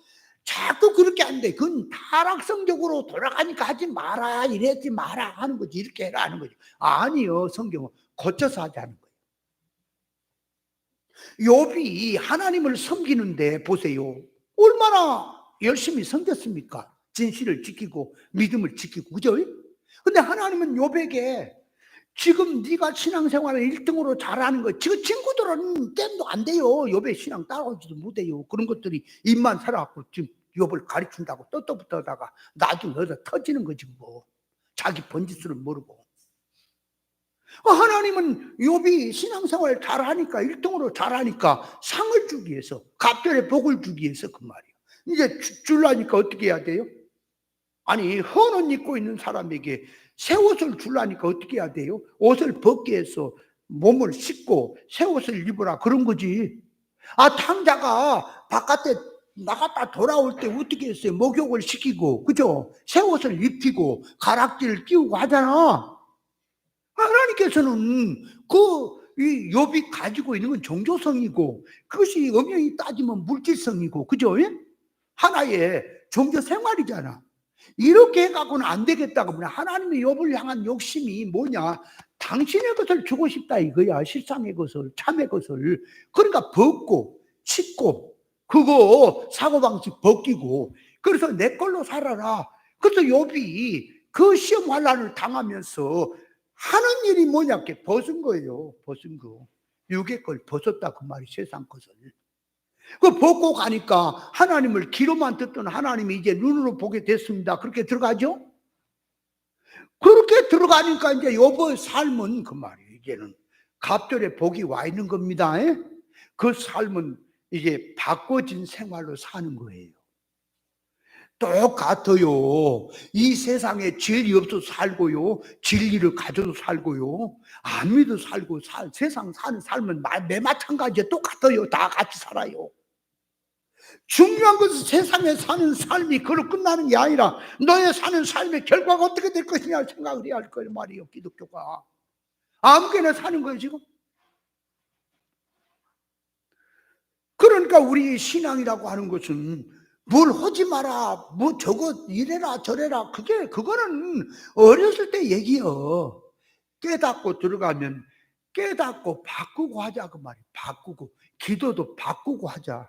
자꾸 그렇게 안 돼. 그건 타락성적으로 돌아가니까 하지 마라. 이랬지 마라 하는 거지. 이렇게 해라 하는 거지. 아니요. 성경은 고쳐서 하자는 거예요. 욥이 하나님을 섬기는데 보세요. 얼마나 열심히 섬겼습니까? 진실을 지키고 믿음을 지키고 그죠? 근데 하나님은 욥에게 지금 네가 신앙생활을 1등으로 잘하는 거 지금 친구들은 땜도 안 돼요. 욥의 신앙 따라오지도 못해요. 그런 것들이 입만 살아갖고 지금 욥을 가르친다고 떳떳하다가 나중에 어디서 터지는 거지 뭐. 자기 번짓수를 모르고. 하나님은 욥이 신앙생활 잘하니까 1등으로 잘하니까 상을 주기 위해서 갑절의 복을 주기 위해서 그 말이에요. 이제 주려니까 어떻게 해야 돼요? 아니 헌 옷 입고 있는 사람에게 새 옷을 주려니까 어떻게 해야 돼요? 옷을 벗기 위해서 몸을 씻고 새 옷을 입으라 그런 거지. 탕자가 바깥에 나갔다 돌아올 때 어떻게 했어요? 목욕을 시키고 그죠? 새 옷을 입히고 가락지를 끼우고 하잖아. 하나님께서는 이 욥이 가지고 있는 건 종교성이고 그것이 엄연히 따지면 물질성이고 그죠? 하나의 종교 생활이잖아. 이렇게 해갖고는 안 되겠다고 하면 하나님의 욥을 향한 욕심이 뭐냐? 당신의 것을 주고 싶다 이거야. 실상의 것을, 참의 것을. 그러니까 벗고 씻고 그거 사고방식 벗기고 그래서 내 걸로 살아라. 그래서 욥이 그 시험 환난을 당하면서 하는 일이 뭐냐? 벗은 거예요. 벗은 거. 육의 걸 벗었다 그 말이 세상 것을. 그 벗고 가니까 하나님을 귀로만 듣던 하나님이 이제 눈으로 보게 됐습니다. 그렇게 들어가죠? 그렇게 들어가니까 이제 욥의 삶은 그 말이에요. 이제는 갑절의 복이 와 있는 겁니다. 그 삶은 이제 바꿔진 생활로 사는 거예요. 똑같아요. 이 세상에 진리 없어서 살고요. 진리를 가져도 살고요. 안 믿어 살고 세상 사는 삶은 매 마찬가지에 똑같아요. 다 같이 살아요. 중요한 것은 세상에 사는 삶이 그로 끝나는 게 아니라 너의 사는 삶의 결과가 어떻게 될 것이냐 생각을 해야 할 거예요 말이에요. 기독교가 아무개나 사는 거예요 지금. 그러니까 우리 신앙이라고 하는 것은 뭘 하지 마라 뭐 저거 이래라 저래라 그거는 어렸을 때 얘기요. 깨닫고 들어가면 깨닫고 바꾸고 하자 그 말이에요. 바꾸고 기도도 바꾸고 하자.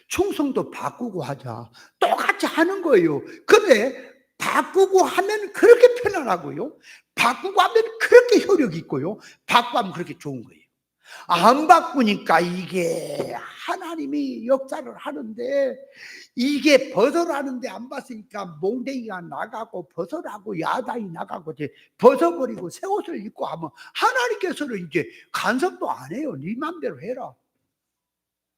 충성도 바꾸고 하자. 똑같이 하는 거예요. 근데 바꾸고 하면 그렇게 편안하고요. 바꾸고 하면 그렇게 효력이 있고요. 바꾸고 하면 그렇게 좋은 거예요. 안 바꾸니까 이게 하나님이 역사를 하는데 이게 벗어라는데 안 봤으니까 몽댕이가 나가고 벗어라고 야단이 나가고 이제 벗어버리고 새 옷을 입고 하면 하나님께서는 이제 간섭도 안 해요. 네 맘대로 해라.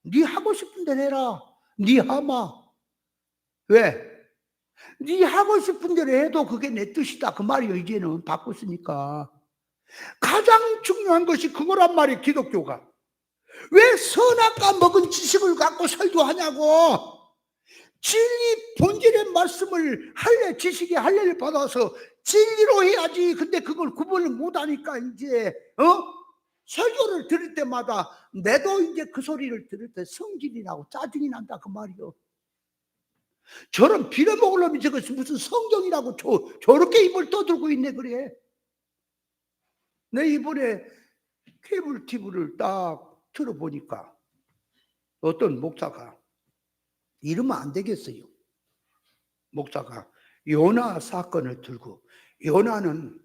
네 하고 싶은 대로 해라. 네 하마. 왜? 네 하고 싶은 대로 해도 그게 내 뜻이다 그 말이에요. 이제는 바꿨으니까. 가장 중요한 것이 그거란 말이에요. 기독교가. 왜 선악과 먹은 지식을 갖고 설교하냐고. 진리 본질의 말씀을 지식의 할례를 받아서 진리로 해야지. 근데 그걸 구분을 못하니까 이제 설교를 들을 때마다 내도 이제 그 소리를 들을 때 성질이 나고 짜증이 난다 그 말이요. 저런 빌어먹을 놈이 저것이 무슨 성경이라고 저렇게 입을 떠들고 있네 그래. 내 이번에 케이블 TV를 딱 틀어보니까 어떤 목사가 이러면 안 되겠어요. 목사가 요나 사건을 들고 요나는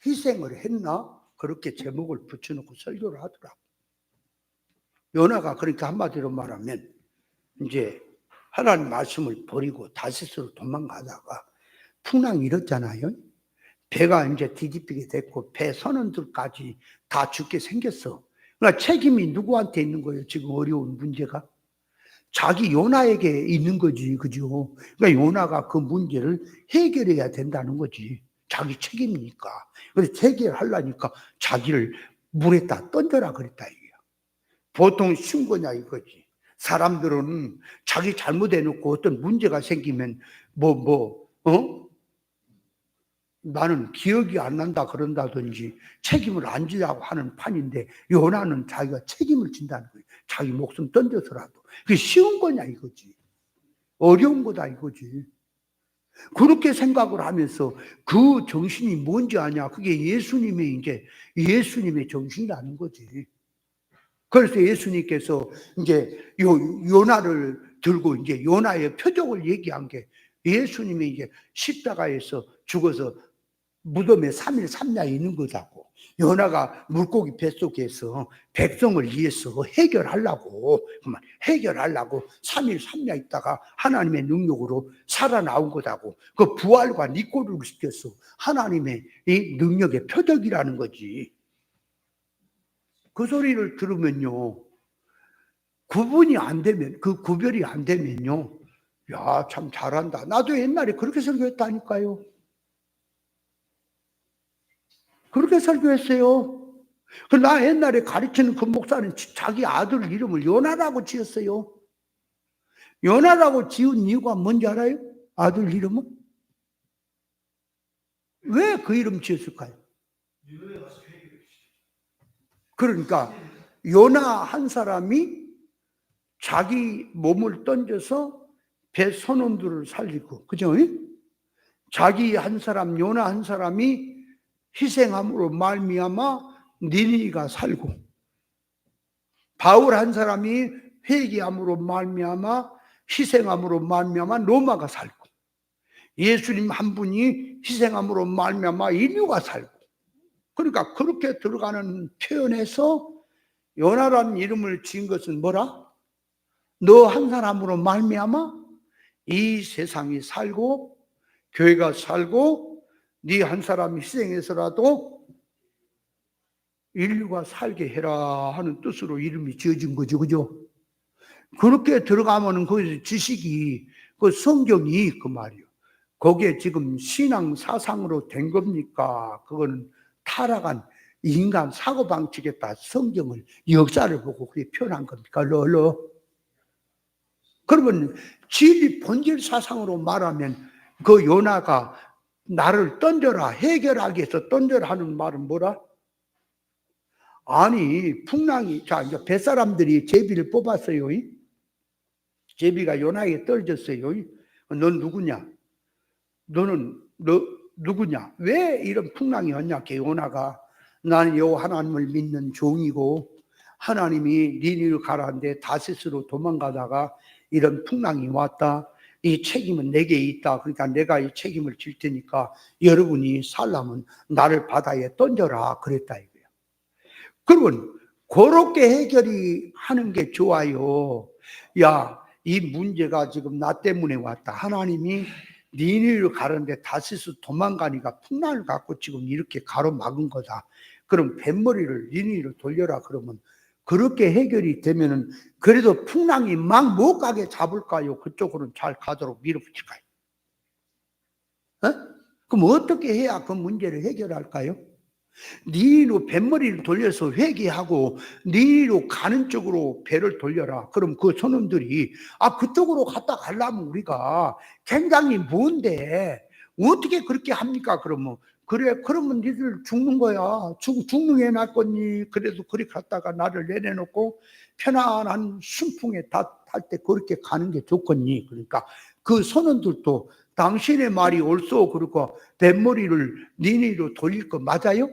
희생을 했나? 그렇게 제목을 붙여놓고 설교를 하더라고. 요나가 그러니까 한마디로 말하면 이제 하나님 말씀을 버리고 다시스로 도망가다가 풍랑이 일었잖아요. 배가 이제 뒤집히게 됐고 배 선원들까지 다 죽게 생겼어. 그러니까 책임이 누구한테 있는 거예요? 지금 어려운 문제가 자기 요나에게 있는 거지, 그죠? 그러니까 요나가 그 문제를 해결해야 된다는 거지. 자기 책임이니까. 그래서 해결하려니까 자기를 물에다 던져라 그랬다 이거야. 보통 쉬운 거냐 이거지. 사람들은 자기 잘못해놓고 어떤 문제가 생기면 나는 기억이 안 난다 그런다든지 책임을 안 지라고 하는 판인데 요나는 자기가 책임을 진다는 거예요. 자기 목숨 던져서라도. 그게 쉬운 거냐 이거지. 어려운 거다 이거지. 그렇게 생각을 하면서 그 정신이 뭔지 아냐. 그게 예수님의 정신이라는 거지. 그래서 예수님께서 이제 요나를 들고 이제 요나의 표적을 얘기한 게 예수님이 이제 십자가에서 죽어서 무덤에 3일 3야 있는 거다고. 요나가 물고기 뱃속에서 백성을 위해서 해결하려고 3일 3야 있다가 하나님의 능력으로 살아나온 거다고. 그 부활과 니꼬를 시켜서 하나님의 이 능력의 표적이라는 거지. 그 소리를 들으면요, 구별이 안 되면요, 야, 참 잘한다. 나도 옛날에 그렇게 설교했다니까요. 그렇게 설교했어요. 나 옛날에 가르치는 그 목사는 자기 아들 이름을 요나라고 지었어요. 요나라고 지은 이유가 뭔지 알아요? 아들 이름은? 왜 그 이름 지었을까요? 그러니까 요나 한 사람이 자기 몸을 던져서 배 선원들을 살리고, 그죠? 자기 한 사람, 요나 한 사람이 희생함으로 말미암아 니니가 살고, 바울 한 사람이 회개함으로 말미암아 희생함으로 말미암아 로마가 살고, 예수님 한 분이 희생함으로 말미암아 인류가 살고. 그러니까 그렇게 들어가는 표현에서 요나라는 이름을 지은 것은 뭐라? 너 한 사람으로 말미암아 이 세상이 살고 교회가 살고 네 한 사람이 희생해서라도 인류가 살게 해라 하는 뜻으로 이름이 지어진 거죠. 그죠? 그렇게 들어가면은 그 지식이, 그 성경이 그 말이요. 거기에 지금 신앙 사상으로 된 겁니까? 그거는 타락한 인간 사고방식에다 성경을, 역사를 보고 그렇게 표현한 겁니까? 그러면 진리 본질 사상으로 말하면 그 요나가 나를 던져라, 해결하기 위해서 던져라 하는 말은 뭐라? 아니, 풍랑이, 자, 이제 뱃사람들이 제비를 뽑았어요. 제비가 요나에게 떨어졌어요. 넌 누구냐? 너 누구냐? 왜 이런 풍랑이 왔냐? 요나가 나는 여호와 하나님을 믿는 종이고 하나님이 니니를 가라는데 다시스로 도망가다가 이런 풍랑이 왔다. 이 책임은 내게 있다. 그러니까 내가 이 책임을 질 테니까 여러분이 살려면 나를 바다에 던져라 그랬다 이거야. 그러면 그렇게 해결이 하는 게 좋아요. 야, 이 문제가 지금 나 때문에 왔다. 하나님이 니니를 가는데 다시스 도망가니까 풍랑을 갖고 지금 이렇게 가로막은 거다. 그럼 뱃머리를 니니를 돌려라 그러면 그렇게 해결이 되면은 그래도 풍랑이 막 못 가게 잡을까요? 그쪽으로는 잘 가도록 밀어붙일까요? 그럼 어떻게 해야 그 문제를 해결할까요? 니로 뱃머리를 돌려서 회개하고 니로 가는 쪽으로 배를 돌려라. 그럼 그 선원들이 그쪽으로 갔다 가려면 우리가 굉장히 먼데 어떻게 그렇게 합니까? 그러면 그래, 그러면 니들 죽는 거야. 죽는 게 낫겠니? 그래도 그리 갔다가 나를 내려놓고 편안한 순풍에 탈 때 그렇게 가는 게 좋겠니? 그러니까 그 선원들도 당신의 말이 옳소. 그러고 뱃머리를 니니로 돌릴 거 맞아요?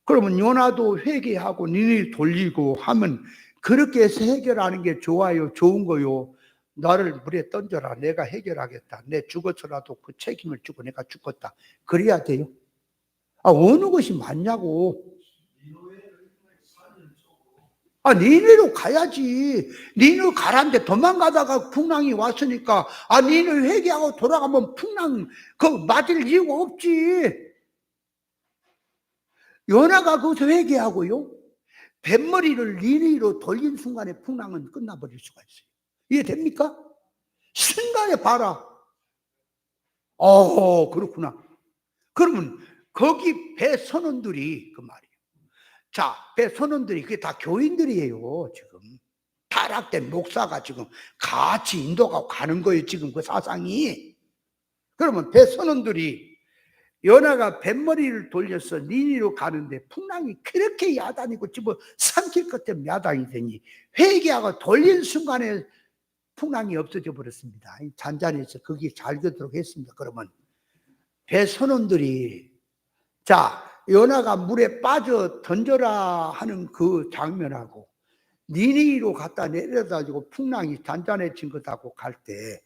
그러면 요나도 회개하고 니네 돌리고 하면 그렇게 해서 해결하는 게 좋아요, 좋은 거요. 나를 물에 던져라, 내가 해결하겠다. 내 죽어서라도 그 책임을 지고 내가 죽었다. 그래야 돼요. 어느 것이 맞냐고. 니네로 가야지. 니네 가란데 도망가다가 풍랑이 왔으니까 니네 회개하고 돌아가면 풍랑 맞을 이유가 없지. 요나가 거기서 회개하고요, 뱃머리를 니네로 돌린 순간에 풍랑은 끝나버릴 수가 있어요. 이해됩니까? 순간에 봐라. 그렇구나. 그러면 거기 배 선원들이 그 말이에요. 자, 배 선원들이 그게 다 교인들이에요. 지금 타락된 목사가 지금 같이 인도가 가는 거예요. 지금 그 사상이. 그러면 배 선원들이 요나가 뱃머리를 돌려서 니니로 가는데 풍랑이 그렇게 야단이고 집어 삼킬 것 때문에 야단이 되니 회개하고 돌린 순간에 풍랑이 없어져 버렸습니다. 잔잔해서 거기에 잘 되도록 했습니다. 그러면 배 선원들이 자, 요나가 물에 빠져 던져라 하는 그 장면하고 니니로 갖다 내려다 주고 풍랑이 잔잔해진 것하고 갈 때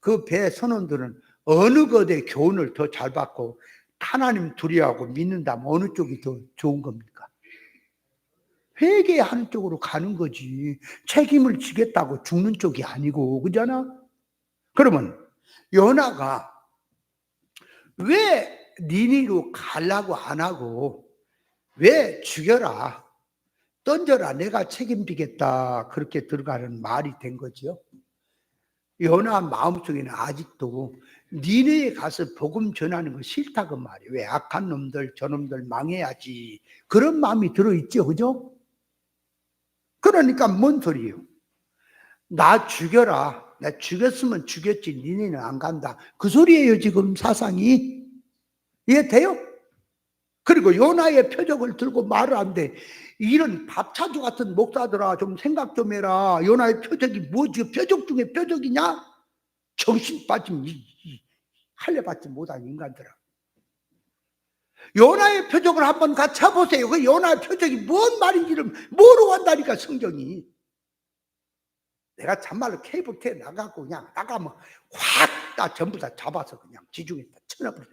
그 배 선원들은 어느 것의 교훈을 더 잘 받고 하나님 두려워하고 믿는다면 어느 쪽이 더 좋은 겁니까? 회개하는 쪽으로 가는 거지. 책임을 지겠다고 죽는 쪽이 아니고, 그잖아? 그러면 요나가 왜 니니로 가려고 안 하고 왜 죽여라, 던져라, 내가 책임지겠다 그렇게 들어가는 말이 된 거죠. 요나 마음속에는 아직도 니네에 가서 복음 전하는 거 싫다고 말이에요. 왜 악한 놈들 저놈들 망해야지 그런 마음이 들어있죠. 그죠? 그러니까 뭔 소리예요? 나 죽여라, 나 죽였으면 죽였지 니네는 안 간다 그 소리예요. 지금 사상이. 이해돼요? 그리고 요나의 표적을 들고 말을 하는데 이런 밥차주 같은 목사들아 좀 생각 좀 해라. 요나의 표적이 뭐지? 표적 중에 표적이냐? 정신 빠짐 할례받지 못한 인간들아. 요나의 표적을 한번 같이 해보세요. 그 요나의 표적이 뭔 말인지를 모르고 한다니까 성경이. 내가 참말로 케이블카에 나가고 그냥 나가면 확 다 전부 다 잡아서 그냥 지중해다 쳐놔버려.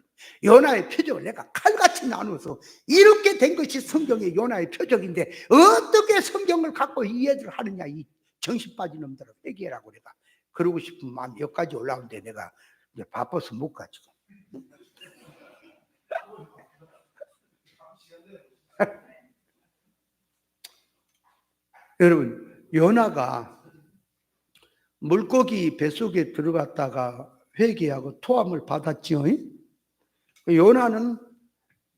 요나의 표적을 내가 칼같이 나누어서 이렇게 된 것이 성경의 요나의 표적인데 어떻게 성경을 갖고 이해를 하느냐, 이 정신 빠진 놈들을 회개하라고 내가 그러고 싶은 마음이 여기까지 올라오는데 내가 이제 바빠서 못 가지고. 여러분, 요나가 물고기 뱃속에 들어갔다가 회개하고 토함을 받았지요. 요나는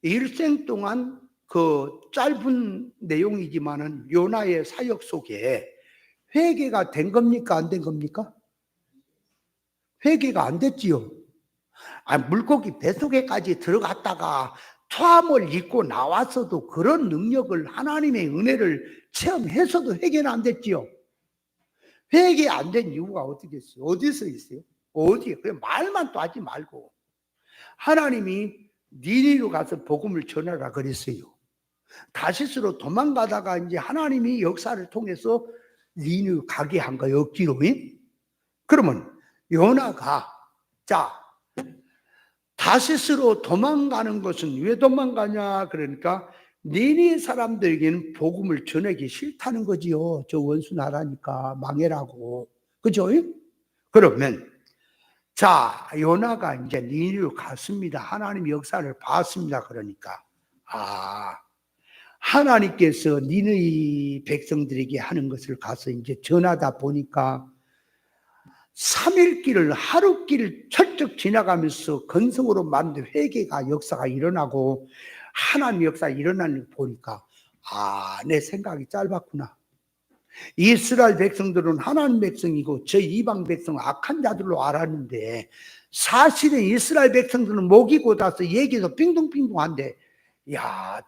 일생 동안 그 짧은 내용이지만은 요나의 사역 속에 회개가 된 겁니까? 안 된 겁니까? 회개가 안 됐지요. 물고기 뱃속에까지 들어갔다가 토함을 입고 나왔어도 그런 능력을 하나님의 은혜를 체험해서도 회개는 안 됐지요. 회개 안 된 이유가 어떻게 있어요? 어디서 있어요? 어디에? 그냥 말만 또 하지 말고 하나님이 니니로 가서 복음을 전하라 그랬어요. 다시스로 도망가다가 이제 하나님이 역사를 통해서 니니로 가게 한 거예요. 억지로. 그러면 요나가 자 다시스로 도망가는 것은 왜 도망가냐? 그러니까 니니 사람들에게는 복음을 전하기 싫다는 거지요. 저 원수 나라니까 망해라고. 그죠? 그러면 자 요나가 이제 니니로 갔습니다. 하나님 역사를 봤습니다. 그러니까 하나님께서 니니 백성들에게 하는 것을 가서 이제 전하다 보니까 3일길을 하루길 철쭉 지나가면서 건성으로 만든 회개가 역사가 일어나고 하나님 역사 일어나는 걸 보니까 내 생각이 짧았구나. 이스라엘 백성들은 하나님 백성이고 저 이방 백성은 악한 자들로 알았는데 사실은 이스라엘 백성들은 목이 곧아서 얘기해서 빙둥빙둥한데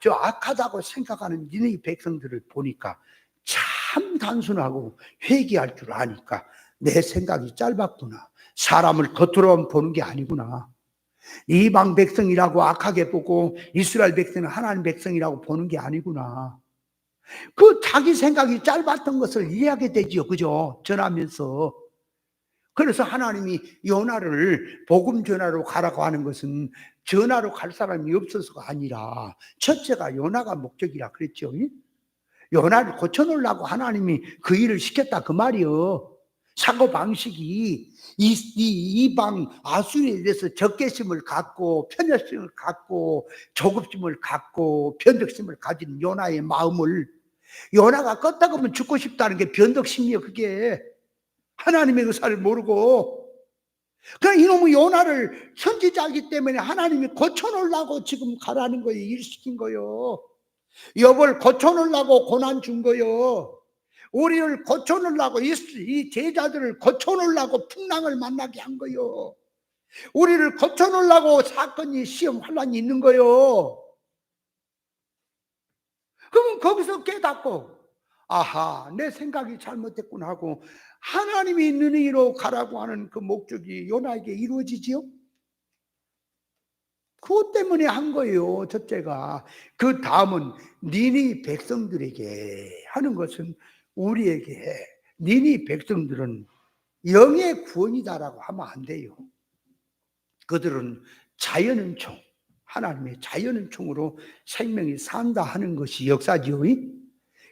저 악하다고 생각하는 니네 백성들을 보니까 참 단순하고 회개할 줄 아니까 내 생각이 짧았구나. 사람을 겉으로만 보는 게 아니구나. 이방 백성이라고 악하게 보고 이스라엘 백성은 하나님 백성이라고 보는 게 아니구나. 그 자기 생각이 짧았던 것을 이해하게 되지요. 그죠? 전하면서. 그래서 하나님이 요나를 복음 전하러 가라고 하는 것은 전하러 갈 사람이 없어서가 아니라 첫째가 요나가 목적이라 그랬죠. 요나를 고쳐놓으려고 하나님이 그 일을 시켰다 그 말이요. 사고방식이 이방 아수리에 대해서 적개심을 갖고 편협심을 갖고 조급심을 갖고 변덕심을 가진 요나의 마음을, 요나가 껐다가 죽고 싶다는 게 변덕심이에요. 그게 하나님의 의사를 모르고. 그러니까 이놈의 요나를 선지자이기 때문에 하나님이 고쳐놓으려고 지금 가라는 거예요. 일 시킨 거예요. 욥을 고쳐놓으려고 고난 준 거예요. 우리를 고쳐놓으려고, 이 제자들을 고쳐놓으려고 풍랑을 만나게 한 거예요. 우리를 고쳐놓으려고 사건이, 시험, 환란이 있는 거예요. 그러면 거기서 깨닫고, 아하, 내 생각이 잘못됐구나 하고 하나님이 느니로 가라고 하는 그 목적이 요나에게 이루어지지요? 그것 때문에 한 거예요. 첫째가. 그 다음은 니니 백성들에게 하는 것은 우리에게, 니니 백성들은 영의 구원이다라고 하면 안 돼요. 그들은 자연은총, 하나님의 자연은총으로 생명이 산다 하는 것이 역사지요.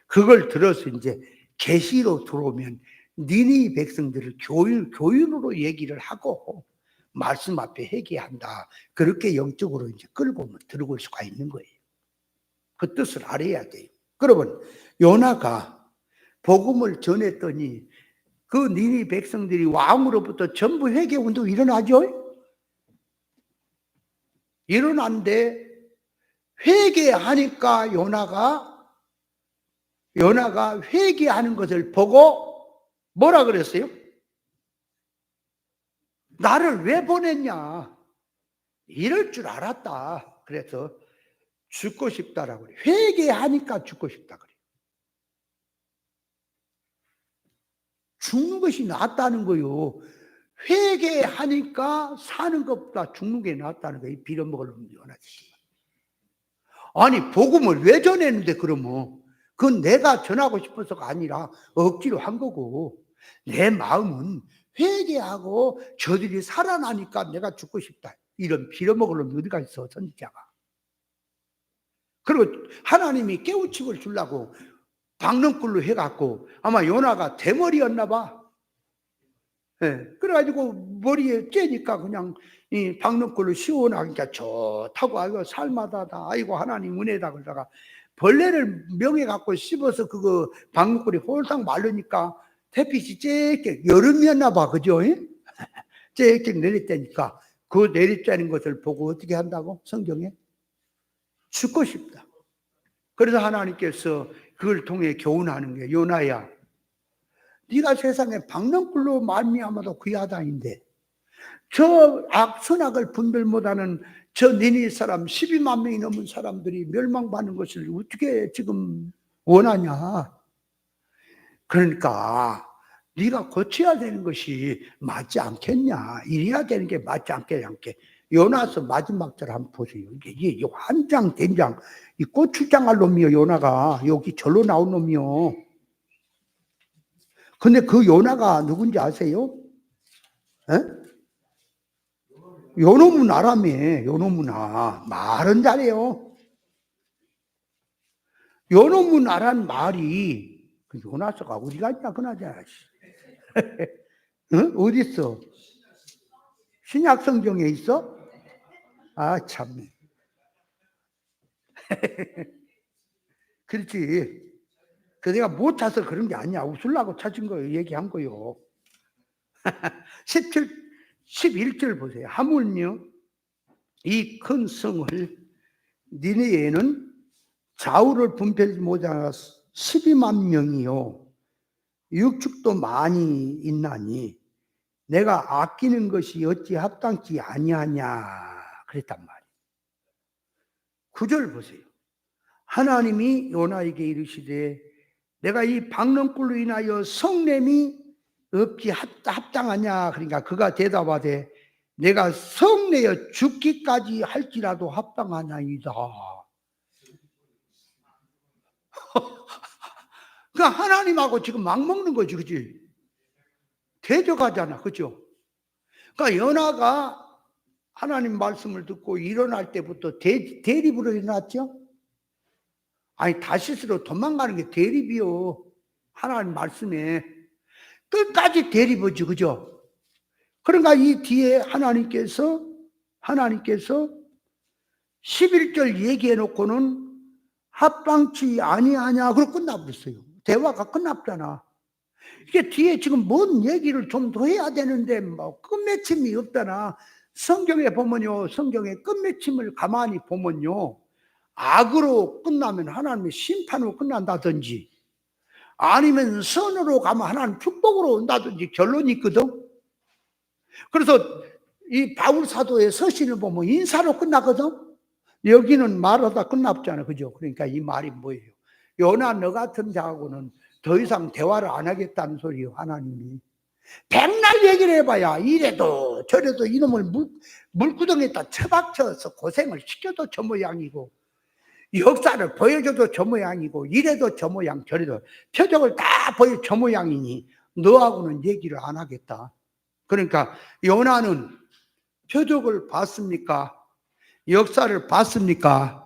그걸 들어서 이제 계시로 들어오면 니니 백성들을 교훈으로 얘기를 하고 말씀 앞에 회개한다. 그렇게 영적으로 이제 끌고 들어올 수가 있는 거예요. 그 뜻을 알아야 돼요. 그러면 요나가 복음을 전했더니 그 니니 백성들이 왕으로부터 전부 회개 운동이 일어나죠. 일어난데 회개하니까 요나가 회개하는 것을 보고 뭐라 그랬어요? 나를 왜 보냈냐? 이럴 줄 알았다. 그래서 죽고 싶다라고 그래요. 회개하니까 죽고 싶다 그래요. 죽는 것이 낫다는 거요. 회개하니까 사는 것보다 죽는 게 낫다는 거예요. 빌어먹으려면 요나지. 아니 복음을 왜 전했는데 그러면 그건 내가 전하고 싶어서가 아니라 억지로 한 거고, 내 마음은 회개하고 저들이 살아나니까 내가 죽고 싶다. 이런 빌어먹으려면 어디가 있어 선지자가. 그리고 하나님이 깨우침을 주려고 박능불로 해갖고 아마 요나가 대머리였나 봐. 예, 그래가지고 머리에 째니까 그냥 이 박능불로 시원하니까 좋다고, 아이고 살마다다, 아이고 하나님 은혜다 그러다가 벌레를 명예 갖고 씹어서 그거 박능불이 홀딱 마르니까 햇빛이 쬐게, 여름이었나 봐, 그죠? 쬐게 내렸다니까 그 내렸다는 것을 보고 어떻게 한다고? 성경에 죽고 싶다. 그래서 하나님께서 그걸 통해 교훈하는 게, 요나야 네가 세상에 박능불로 말미암아도 귀하다인데 저 선악을 분별 못하는 저 니니 사람 12만 명이 넘은 사람들이 멸망받는 것을 어떻게 지금 원하냐? 그러니까 네가 고쳐야 되는 것이 맞지 않겠냐? 이래야 되는 게 맞지 않겠냐? 요나서 마지막 절 한번 보세요. 이게 한장 된장, 이 고추장 할 놈이요. 요나가 여기 절로 나온 놈이요. 근데 그 요나가 누군지 아세요? 에? 요놈은 아람에, 요놈은 말은 잘해요. 요놈은 아란 말이, 그 요나서가 어디 갔냐, 그나저나. 응? 어디 있어? 신약 성경에 있어? 아, 참. 그렇지. 그 내가 못 찾아서 그런 게 아니야. 웃으려고 찾은 거예요. 얘기한 거요. 11절 보세요. 하물며 이 큰 성을 니네에는 좌우를 분별하지 못하는 12만 명이요 육축도 많이 있나니 내가 아끼는 것이 어찌 합당치 아니하냐 그랬단 말이에요. 9절 보세요. 하나님이 요나에게 이르시되 내가 이 박능불로 인하여 성냄이 없지 합당하냐. 그러니까 그가 대답하되 내가 성내어 죽기까지 할지라도 합당하나이다. 그 하나님하고 지금 막 먹는 거지, 그지? 대적하잖아, 그죠? 그러니까 연하가 하나님 말씀을 듣고 일어날 때부터 대립으로 일어났죠? 아니, 다시스로 도망가는 게 대립이요. 하나님 말씀에. 끝까지 대립이지, 그죠? 그러니까 이 뒤에 하나님께서 11절 얘기해 놓고는 합방치 아니하냐, 그러고 끝나버렸어요. 대화가 끝났잖아. 이게 뒤에 지금 뭔 얘기를 좀 더 해야 되는데, 뭐, 끝맺힘이 없다나. 성경에 보면요, 성경에 끝맺힘을 가만히 보면요, 악으로 끝나면 하나님의 심판으로 끝난다든지, 아니면 선으로 가면 하나님 축복으로 온다든지 결론이 있거든. 그래서 이 바울 사도의 서신을 보면 인사로 끝나거든. 여기는 말하다 끝났잖아, 그죠? 그러니까 이 말이 뭐예요? 요나 너 같은 자하고는 더 이상 대화를 안 하겠다는 소리예요, 하나님이. 백날 얘기를 해봐야 이래도 저래도 이놈을 물구덩이에다 처박혀서 고생을 시켜도 저 모양이고, 역사를 보여줘도 저 모양이고, 이래도 저 모양 저래도 표적을 다 보여 저 모양이니 너하고는 얘기를 안 하겠다. 그러니까 요나는 표적을 봤습니까? 역사를 봤습니까?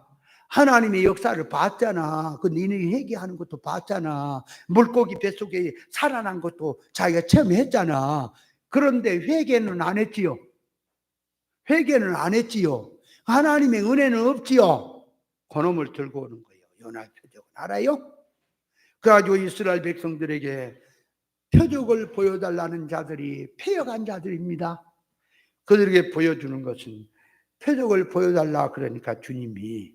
하나님의 역사를 봤잖아. 그 니네 회개하는 것도 봤잖아. 물고기 뱃속에 살아난 것도 자기가 체험했잖아. 그런데 회개는 안 했지요. 회개는 안 했지요. 하나님의 은혜는 없지요. 그놈을 들고 오는 거예요. 요나 표적은 알아요? 그래가지고 이스라엘 백성들에게 표적을 보여달라는 자들이 패역한 자들입니다. 그들에게 보여주는 것은 표적을 보여달라 그러니까 주님이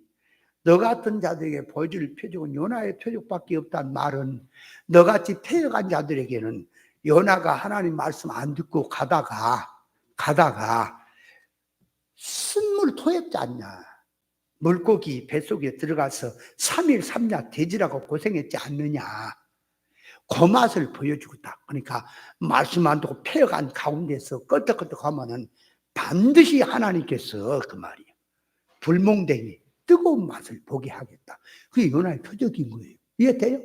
너 같은 자들에게 보여줄 표적은 요나의 표적밖에 없다는 말은 너같이 패역한 자들에게는 요나가 하나님 말씀 안 듣고 가다가 쓴물 토했지 않냐. 물고기 뱃속에 들어가서 3일 3야 돼지라고 고생했지 않느냐. 그 맛을 보여주고 딱. 그러니까 말씀 안 듣고 패역한 가운데서 끄떡끄떡하면은 반드시 하나님께서 그 말이에요. 불몽댕이 뜨거운 맛을 보게 하겠다. 그게 요나의 표적인 거예요. 이해돼요?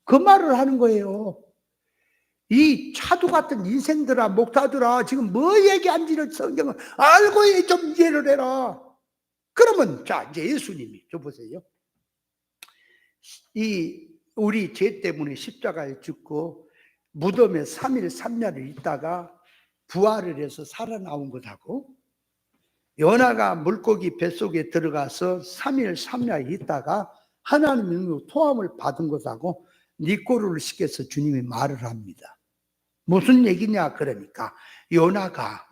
그 말을 하는 거예요. 이 차도 같은 인생들아, 목사들아, 지금 뭐 얘기한지를 성경을 알고 좀 이해를 해라. 그러면 자 이제 예수님이 저 보세요. 이 우리 죄 때문에 십자가에 죽고 무덤에 3일 3야를 있다가 부활을 해서 살아나온 것하고 요나가 물고기 뱃속에 들어가서 3일 3야 있다가 하나님의 토함을 받은 것하고 니꼬르를 시켜서 주님이 말을 합니다. 무슨 얘기냐 그러니까 요나가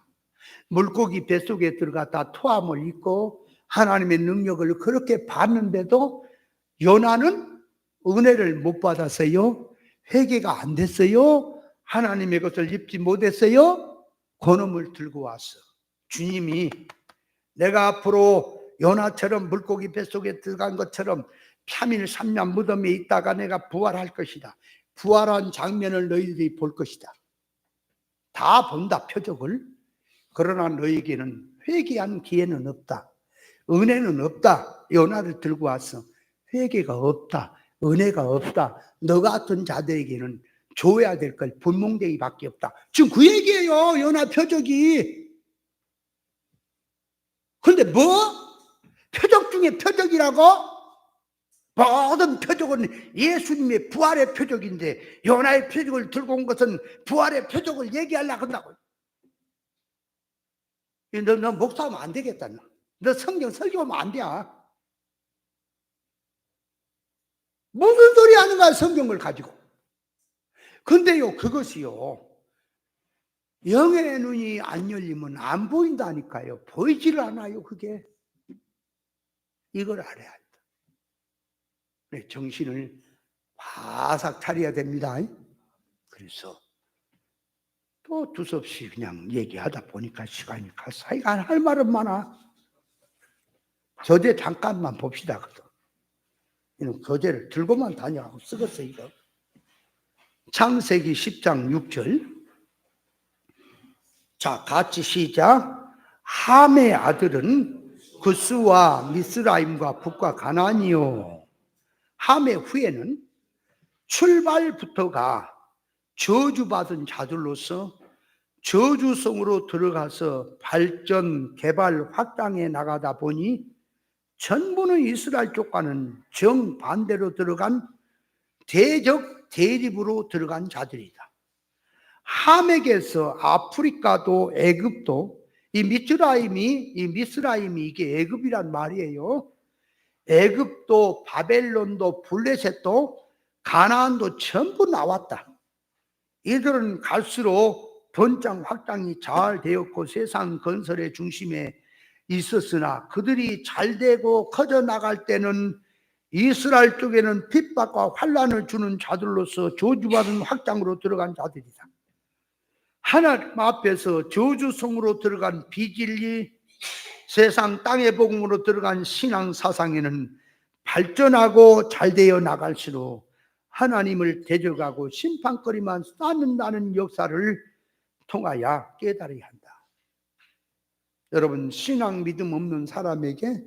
물고기 뱃속에 들어갔다 토함을 입고 하나님의 능력을 그렇게 봤는데도 요나는 은혜를 못 받았어요. 회개가 안 됐어요. 하나님의 것을 입지 못했어요. 그놈을 들고 왔어. 주님이 내가 앞으로 요나처럼 물고기 뱃속에 들어간 것처럼 3일 3년 무덤에 있다가 내가 부활할 것이다. 부활한 장면을 너희들이 볼 것이다. 다 본다, 표적을. 그러나 너희에게는 회개한 기회는 없다. 은혜는 없다. 요나를 들고 왔어. 회개가 없다. 은혜가 없다. 너 같은 자들에게는 줘야 될 걸 분몽대기밖에 없다. 지금 그 얘기예요. 요나 표적이. 근데 뭐? 표적 중에 표적이라고? 모든 표적은 예수님의 부활의 표적인데 요나의 표적을 들고 온 것은 부활의 표적을 얘기하려고 한다고. 너 목사하면 안 되겠다. 너 성경 설교하면 안 돼. 무슨 소리 하는 거야 성경을 가지고. 근데요 그것이요 영의 눈이 안 열리면 안 보인다니까요. 보이지를 않아요 그게. 이걸 알아야 한다. 정신을 바싹 차려야 됩니다. 그래서 또 두서없이 그냥 얘기하다 보니까 시간이 가서 할 말은 많아. 교재 잠깐만 봅시다. 이런 교재를 들고만 다녀하고 쓰겠어 이거. 창세기 10장 6절 자, 같이 시작. 함의 아들은 구스와 미스라임과 북과 가나안이요. 함의 후에는 출발부터가 저주받은 자들로서 저주성으로 들어가서 발전, 개발, 확장해 나가다 보니 전부는 이스라엘 쪽과는 정반대로 들어간 대적 대립으로 들어간 자들이다. 함에게서 아프리카도 애굽도 이 미스라임이 이게 애굽이란 말이에요. 애굽도 바벨론도 블레셋도 가나안도 전부 나왔다. 이들은 갈수록 번창 확장이 잘 되었고 세상 건설의 중심에 있었으나 그들이 잘 되고 커져 나갈 때는 이스라엘 쪽에는 핍박과 환난을 주는 자들로서 저주받은 확장으로 들어간 자들이다. 하나님 앞에서 저주성으로 들어간 비진리, 세상 땅의 복음으로 들어간 신앙 사상에는 발전하고 잘 되어 나갈수록 하나님을 대적하고 심판거리만 쌓는다는 역사를 통하여 깨달아야 한다. 여러분, 신앙 믿음 없는 사람에게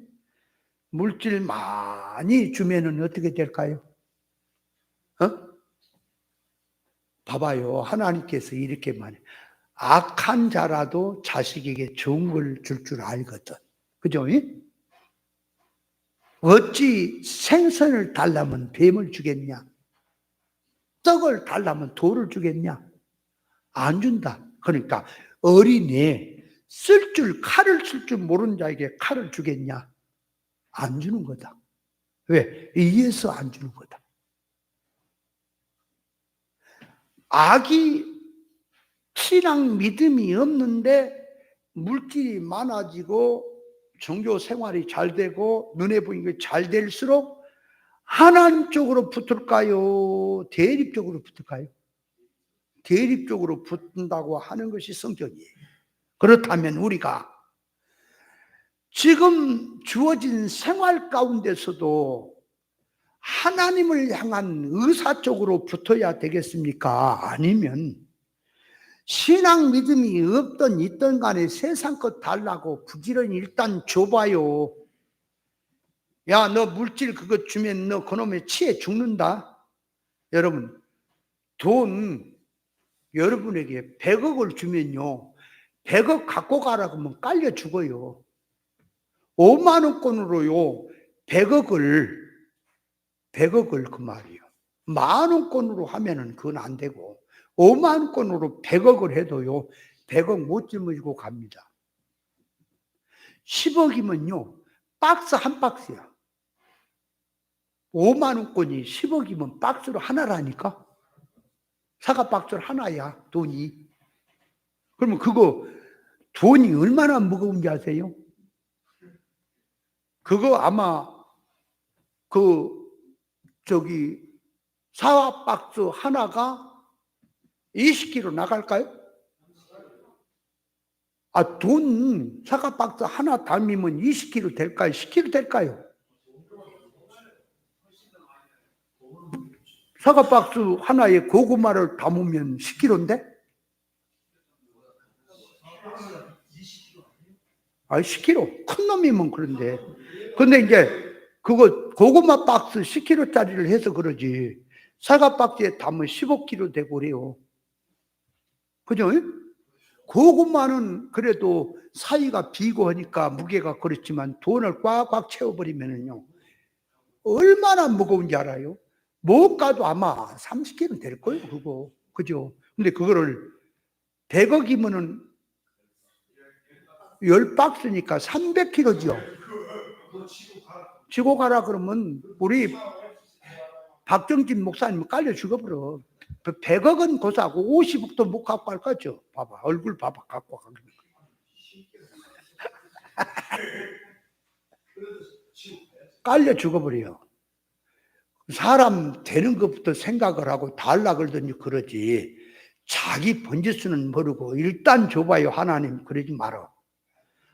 물질 많이 주면은 어떻게 될까요? 봐봐요. 하나님께서 이렇게 말해요. 악한 자라도 자식에게 좋은 걸 줄 줄 알거든. 그죠? 어찌 생선을 달라면 뱀을 주겠냐? 떡을 달라면 돌을 주겠냐? 안 준다. 그러니까 어린애 칼을 쓸 줄 모르는 자에게 칼을 주겠냐? 안 주는 거다. 왜? 이해서 안 주는 거다. 악이 신앙 믿음이 없는데 물질이 많아지고 종교 생활이 잘 되고 눈에 보이는 게 잘 될수록 하나님 쪽으로 붙을까요? 대립 쪽으로 붙을까요? 대립 쪽으로 붙는다고 하는 것이 성경이에요. 그렇다면 우리가 지금 주어진 생활 가운데서도 하나님을 향한 의사 쪽으로 붙어야 되겠습니까? 아니면 신앙 믿음이 없던 있던 간에 세상 것 달라고 부지런히 일단 줘봐요. 야, 너 물질 그거 주면 너 그놈에 치에 죽는다. 여러분, 돈 여러분에게 100억을 주면요 100억 갖고 가라고 하면 깔려 죽어요. 5만 원권으로요 100억을 그 말이에요. 만 원권으로 하면은 그건 안 되고 5만 원권으로 100억을 해도요 100억 못 짊어지고 갑니다. 10억이면요 박스 한 박스야. 5만 원권이 10억이면 박스로 하나라니까. 사과 박스로 하나야 돈이. 그러면 그거 돈이 얼마나 무거운지 아세요? 그거 아마 사과 박스 하나가 20kg 나갈까요? 돈 사과 박스 하나 담으면 20kg 될까요? 10kg 될까요? 사과 박스 하나에 고구마를 담으면 10kg인데? 10kg. 큰 놈이면 그런데. 근데 이제 그거 고구마 박스 10kg짜리를 해서 그러지. 사과 박스에 담으면 15kg 되고 그래요. 그죠? 고구마는 그래도 사이가 비고 하니까 무게가 그렇지만 돈을 꽉꽉 채워버리면은요. 얼마나 무거운지 알아요? 못 가도 아마 30kg 될 거예요, 그거. 그죠? 근데 그거를 100억이면은 10박스니까 300kg죠. 지고 가라 그러면 우리 박정진 목사님 깔려 죽어버려. 100억은 고사하고 50억도 못 갖고 갈 거죠. 봐봐, 얼굴 봐봐, 갖고 가. 깔려 죽어버려요. 사람 되는 것부터 생각을 하고 달라 그러더니 그러지. 자기 번지수는 모르고 일단 줘봐요. 하나님 그러지 마라.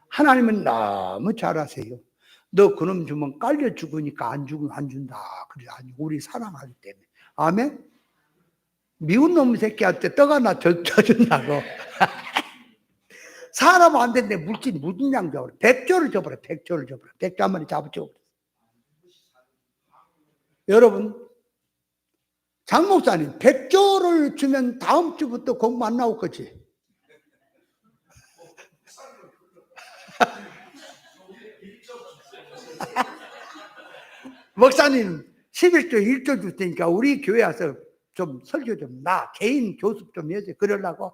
하나님은 너무 잘 아세요. 너 그놈 주면 깔려 죽으니까 안 준다. 그래, 아니 우리 사랑하기 때문에. 아멘. 미운 놈 새끼한테 떡 하나 더 준다고. 사람 안 되는데 물질 무슨 양 줘버려. 백조를 줘버려. 백조를 줘버려. 백조 한 마리 잡아줘. 여러분, 장 목사님, 백조를 주면 다음 주부터 공부 안 나올 거지? 목사님 11조 1조 줄 테니까 우리 교회 와서 좀 설교 좀 나 개인 교습 좀 해줘. 그러려고.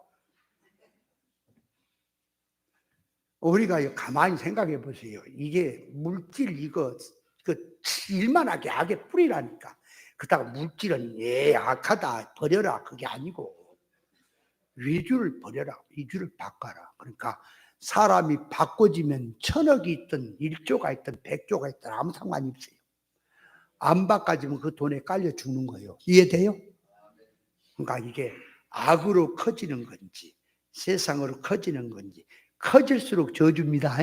우리가 가만히 생각해 보세요. 이게 물질 이거 그 일만하게 악의 뿌리라니까. 그렇다고 물질은 악하다 버려라 그게 아니고 위주를 버려라. 위주를 바꿔라. 그러니까 사람이 바꿔지면 1000억이 있든 1조가 있든 100조가 있든 아무 상관이 없어요. 안 바꿔지면 그 돈에 깔려 죽는 거예요. 이해돼요? 그러니까 이게 악으로 커지는 건지 세상으로 커지는 건지 커질수록 저주입니다.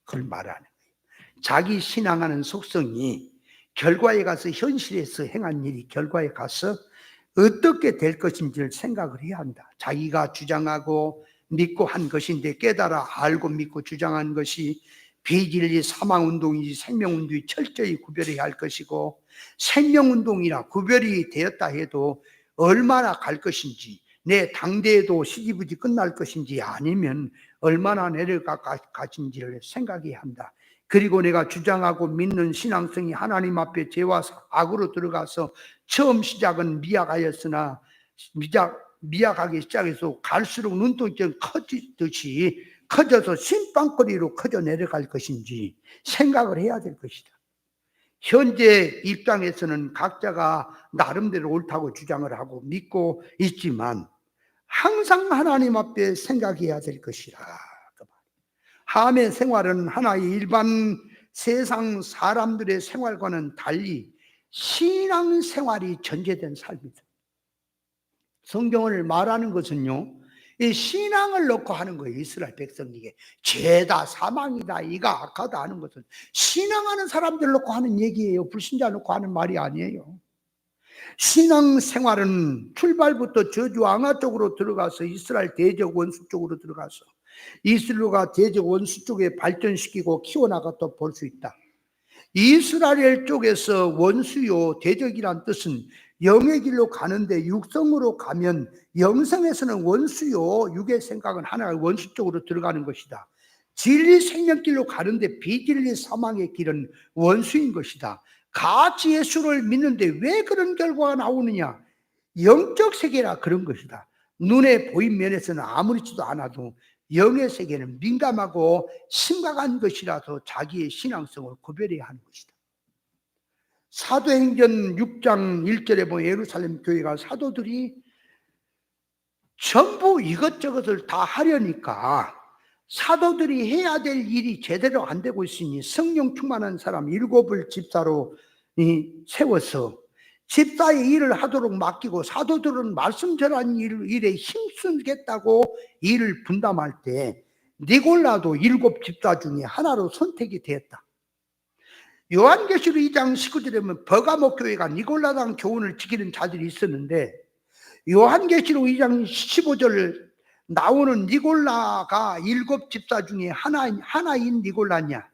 그걸 말하는 거예요. 자기 신앙하는 속성이 결과에 가서 현실에서 행한 일이 결과에 가서 어떻게 될 것인지를 생각을 해야 한다. 자기가 주장하고 믿고 한 것인데 깨달아 알고 믿고 주장한 것이 비진리 사망운동인지 생명운동이 철저히 구별해야 할 것이고 생명운동이나 구별이 되었다 해도 얼마나 갈 것인지 내 당대에도 시기부지 끝날 것인지 아니면 얼마나 내려갈 것인지를 생각해야 한다. 그리고 내가 주장하고 믿는 신앙성이 하나님 앞에 죄와 악으로 들어가서 처음 시작은 미약하였으나 미약하게 시작해서 갈수록 눈동자가 커지듯이 커져서 신방거리로 커져 내려갈 것인지 생각을 해야 될 것이다. 현재 입장에서는 각자가 나름대로 옳다고 주장을 하고 믿고 있지만 항상 하나님 앞에 생각해야 될 것이라. 함의 생활은 하나의 일반 세상 사람들의 생활과는 달리 신앙생활이 전제된 삶이다. 성경을 말하는 것은요, 이 신앙을 놓고 하는 거예요. 이스라엘 백성에게 죄다 사망이다 이가 악하다 하는 것은 신앙하는 사람들 놓고 하는 얘기예요. 불신자 놓고 하는 말이 아니에요. 신앙생활은 출발부터 저주 왕하 쪽으로 들어가서 이스라엘 대적 원수 쪽으로 들어가서 이스라엘과 대적 원수 쪽에 발전시키고 키워나갔다 볼 수 있다. 이스라엘 쪽에서 원수요 대적이란 뜻은 영의 길로 가는데 육성으로 가면 영성에서는 원수요 육의 생각은 하나의 원수 쪽으로 들어가는 것이다. 진리 생명길로 가는데 비진리 사망의 길은 원수인 것이다. 같이 예수를 믿는데 왜 그런 결과가 나오느냐? 영적 세계라 그런 것이다. 눈에 보인 면에서는 아무렇지도 않아도 영의 세계는 민감하고 심각한 것이라서 자기의 신앙성을 구별해야 하는 것이다. 사도행전 6장 1절에 보면 예루살렘 교회가 사도들이 전부 이것저것을 다 하려니까 사도들이 해야 될 일이 제대로 안 되고 있으니 성령 충만한 사람 7을 집사로 세워서 집사의 일을 하도록 맡기고 사도들은 말씀 전하는 일에 힘쓰겠다고 일을 분담할 때 니골라도 7 집사 중에 하나로 선택이 되었다. 요한계시록 2장 19절에 보면 버가모 교회가 니골라당 교훈을 지키는 자들이 있었는데 요한계시록 2장 15절 나오는 니골라가 7 집사 중에 하나인 니골라냐?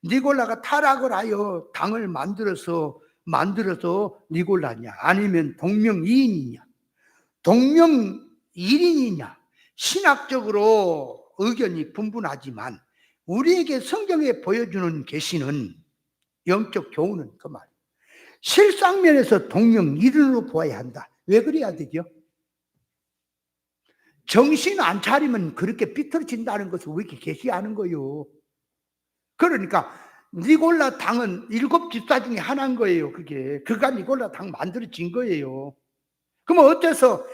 니골라가 타락을 하여 당을 만들어서 니골라냐? 아니면 동명이인이냐? 동명이인이냐? 신학적으로 의견이 분분하지만 우리에게 성경에 보여주는 계시는 영적 교훈은 그 말. 실상면에서 동명이인으로 보아야 한다. 왜 그래야 되죠? 정신 안 차리면 그렇게 삐뚤어진다는 것을 왜 이렇게 계시하는 거예요? 그러니까 니골라 당은 7 집사 중에 하나인 거예요. 그가 니골라 당 만들어진 거예요. 그럼 어째서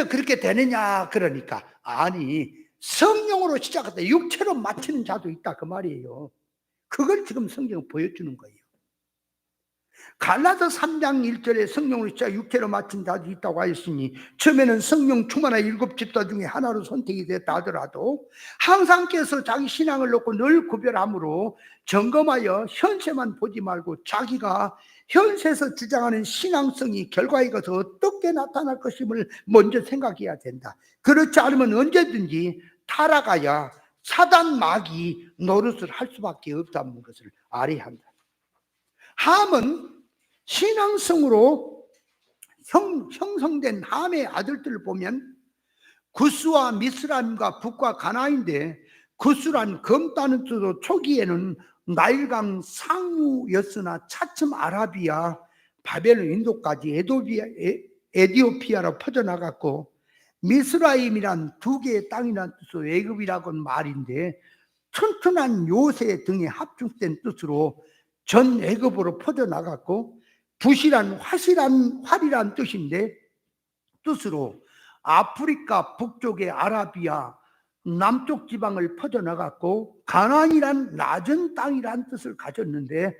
그렇게 되느냐? 그러니까 아니 성령으로 시작했다 육체로 마치는 자도 있다 그 말이에요. 그걸 지금 성경은 보여주는 거예요. 갈라서 3장 1절에 성령으로 진짜 육체로 맡은 자도 있다고 하였으니, 처음에는 성령 충만한 7집사 중에 하나로 선택이 됐다 하더라도 항상 깨서 자기 신앙을 놓고 늘 구별함으로 점검하여 현세만 보지 말고 자기가 현세에서 주장하는 신앙성이 결과에 이것서 어떻게 나타날 것임을 먼저 생각해야 된다. 그렇지 않으면 언제든지 타락하여 사단 마귀 노릇을 할 수밖에 없다는 것을 알아야 한다. 함은 신앙성으로 형성된 함의 아들들을 보면 구스와 미스라임과 북과 가나안인데, 구스란 검 따는 뜻으로 초기에는 나일강 상류였으나 차츰 아라비아, 바벨론, 인도까지 에디오피아로 퍼져나갔고, 미스라임이란 두 개의 땅이라는 뜻으로 애굽이라고는 말인데, 튼튼한 요새 등에 합중된 뜻으로 전 애굽으로 퍼져나갔고, 붓이란 활이란 뜻인데 뜻으로 아프리카 북쪽의 아라비아 남쪽 지방을 퍼져나갔고, 가나안이란 낮은 땅이란 뜻을 가졌는데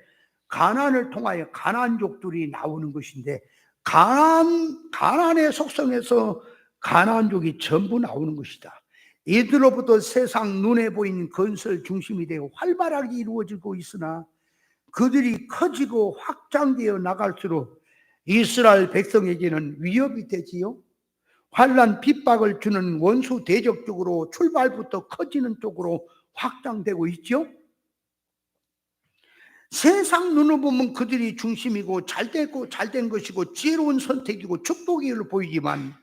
가나안을 통하여 가나안족들이 나오는 것인데, 가나안의 속성에서 가나안족이 전부 나오는 것이다. 이들로부터 세상 눈에 보이는 건설 중심이 되어 활발하게 이루어지고 있으나 그들이 커지고 확장되어 나갈수록 이스라엘 백성에게는 위협이 되지요. 환난 핍박을 주는 원수 대적 쪽으로 출발부터 커지는 쪽으로 확장되고 있죠. 세상 눈으로 보면 그들이 중심이고 잘된 것이고 지혜로운 선택이고 축복으로 보이지만,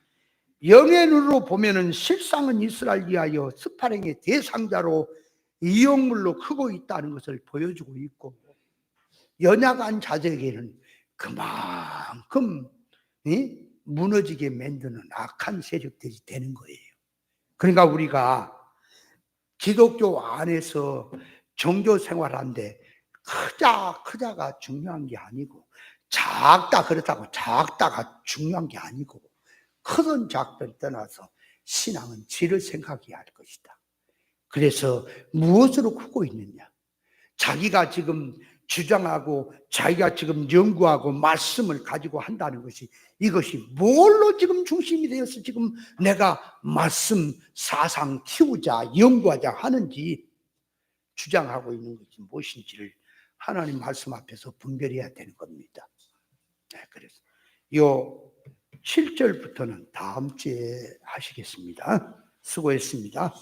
영의 눈으로 보면은 실상은 이스라엘 위하여 스파랭의 대상자로 이용물로 크고 있다는 것을 보여주고 있고, 연약한 자들에게는 그만큼 무너지게 만드는 악한 세력들이 되는 거예요. 그러니까 우리가 기독교 안에서 종교 생활하는데 크자가 중요한 게 아니고, 작다 그렇다고 작다가 중요한 게 아니고, 크든 작든 떠나서 신앙은 질을 생각해야 할 것이다. 그래서 무엇으로 크고 있느냐? 자기가 지금 주장하고 자기가 지금 연구하고 말씀을 가지고 한다는 것이, 이것이 뭘로 지금 중심이 되어서 지금 내가 말씀 사상 키우자 연구하자 하는지, 주장하고 있는 것이 무엇인지를 하나님 말씀 앞에서 분별해야 되는 겁니다. 그래서 요 7절부터는 다음 주에 하시겠습니다. 수고했습니다.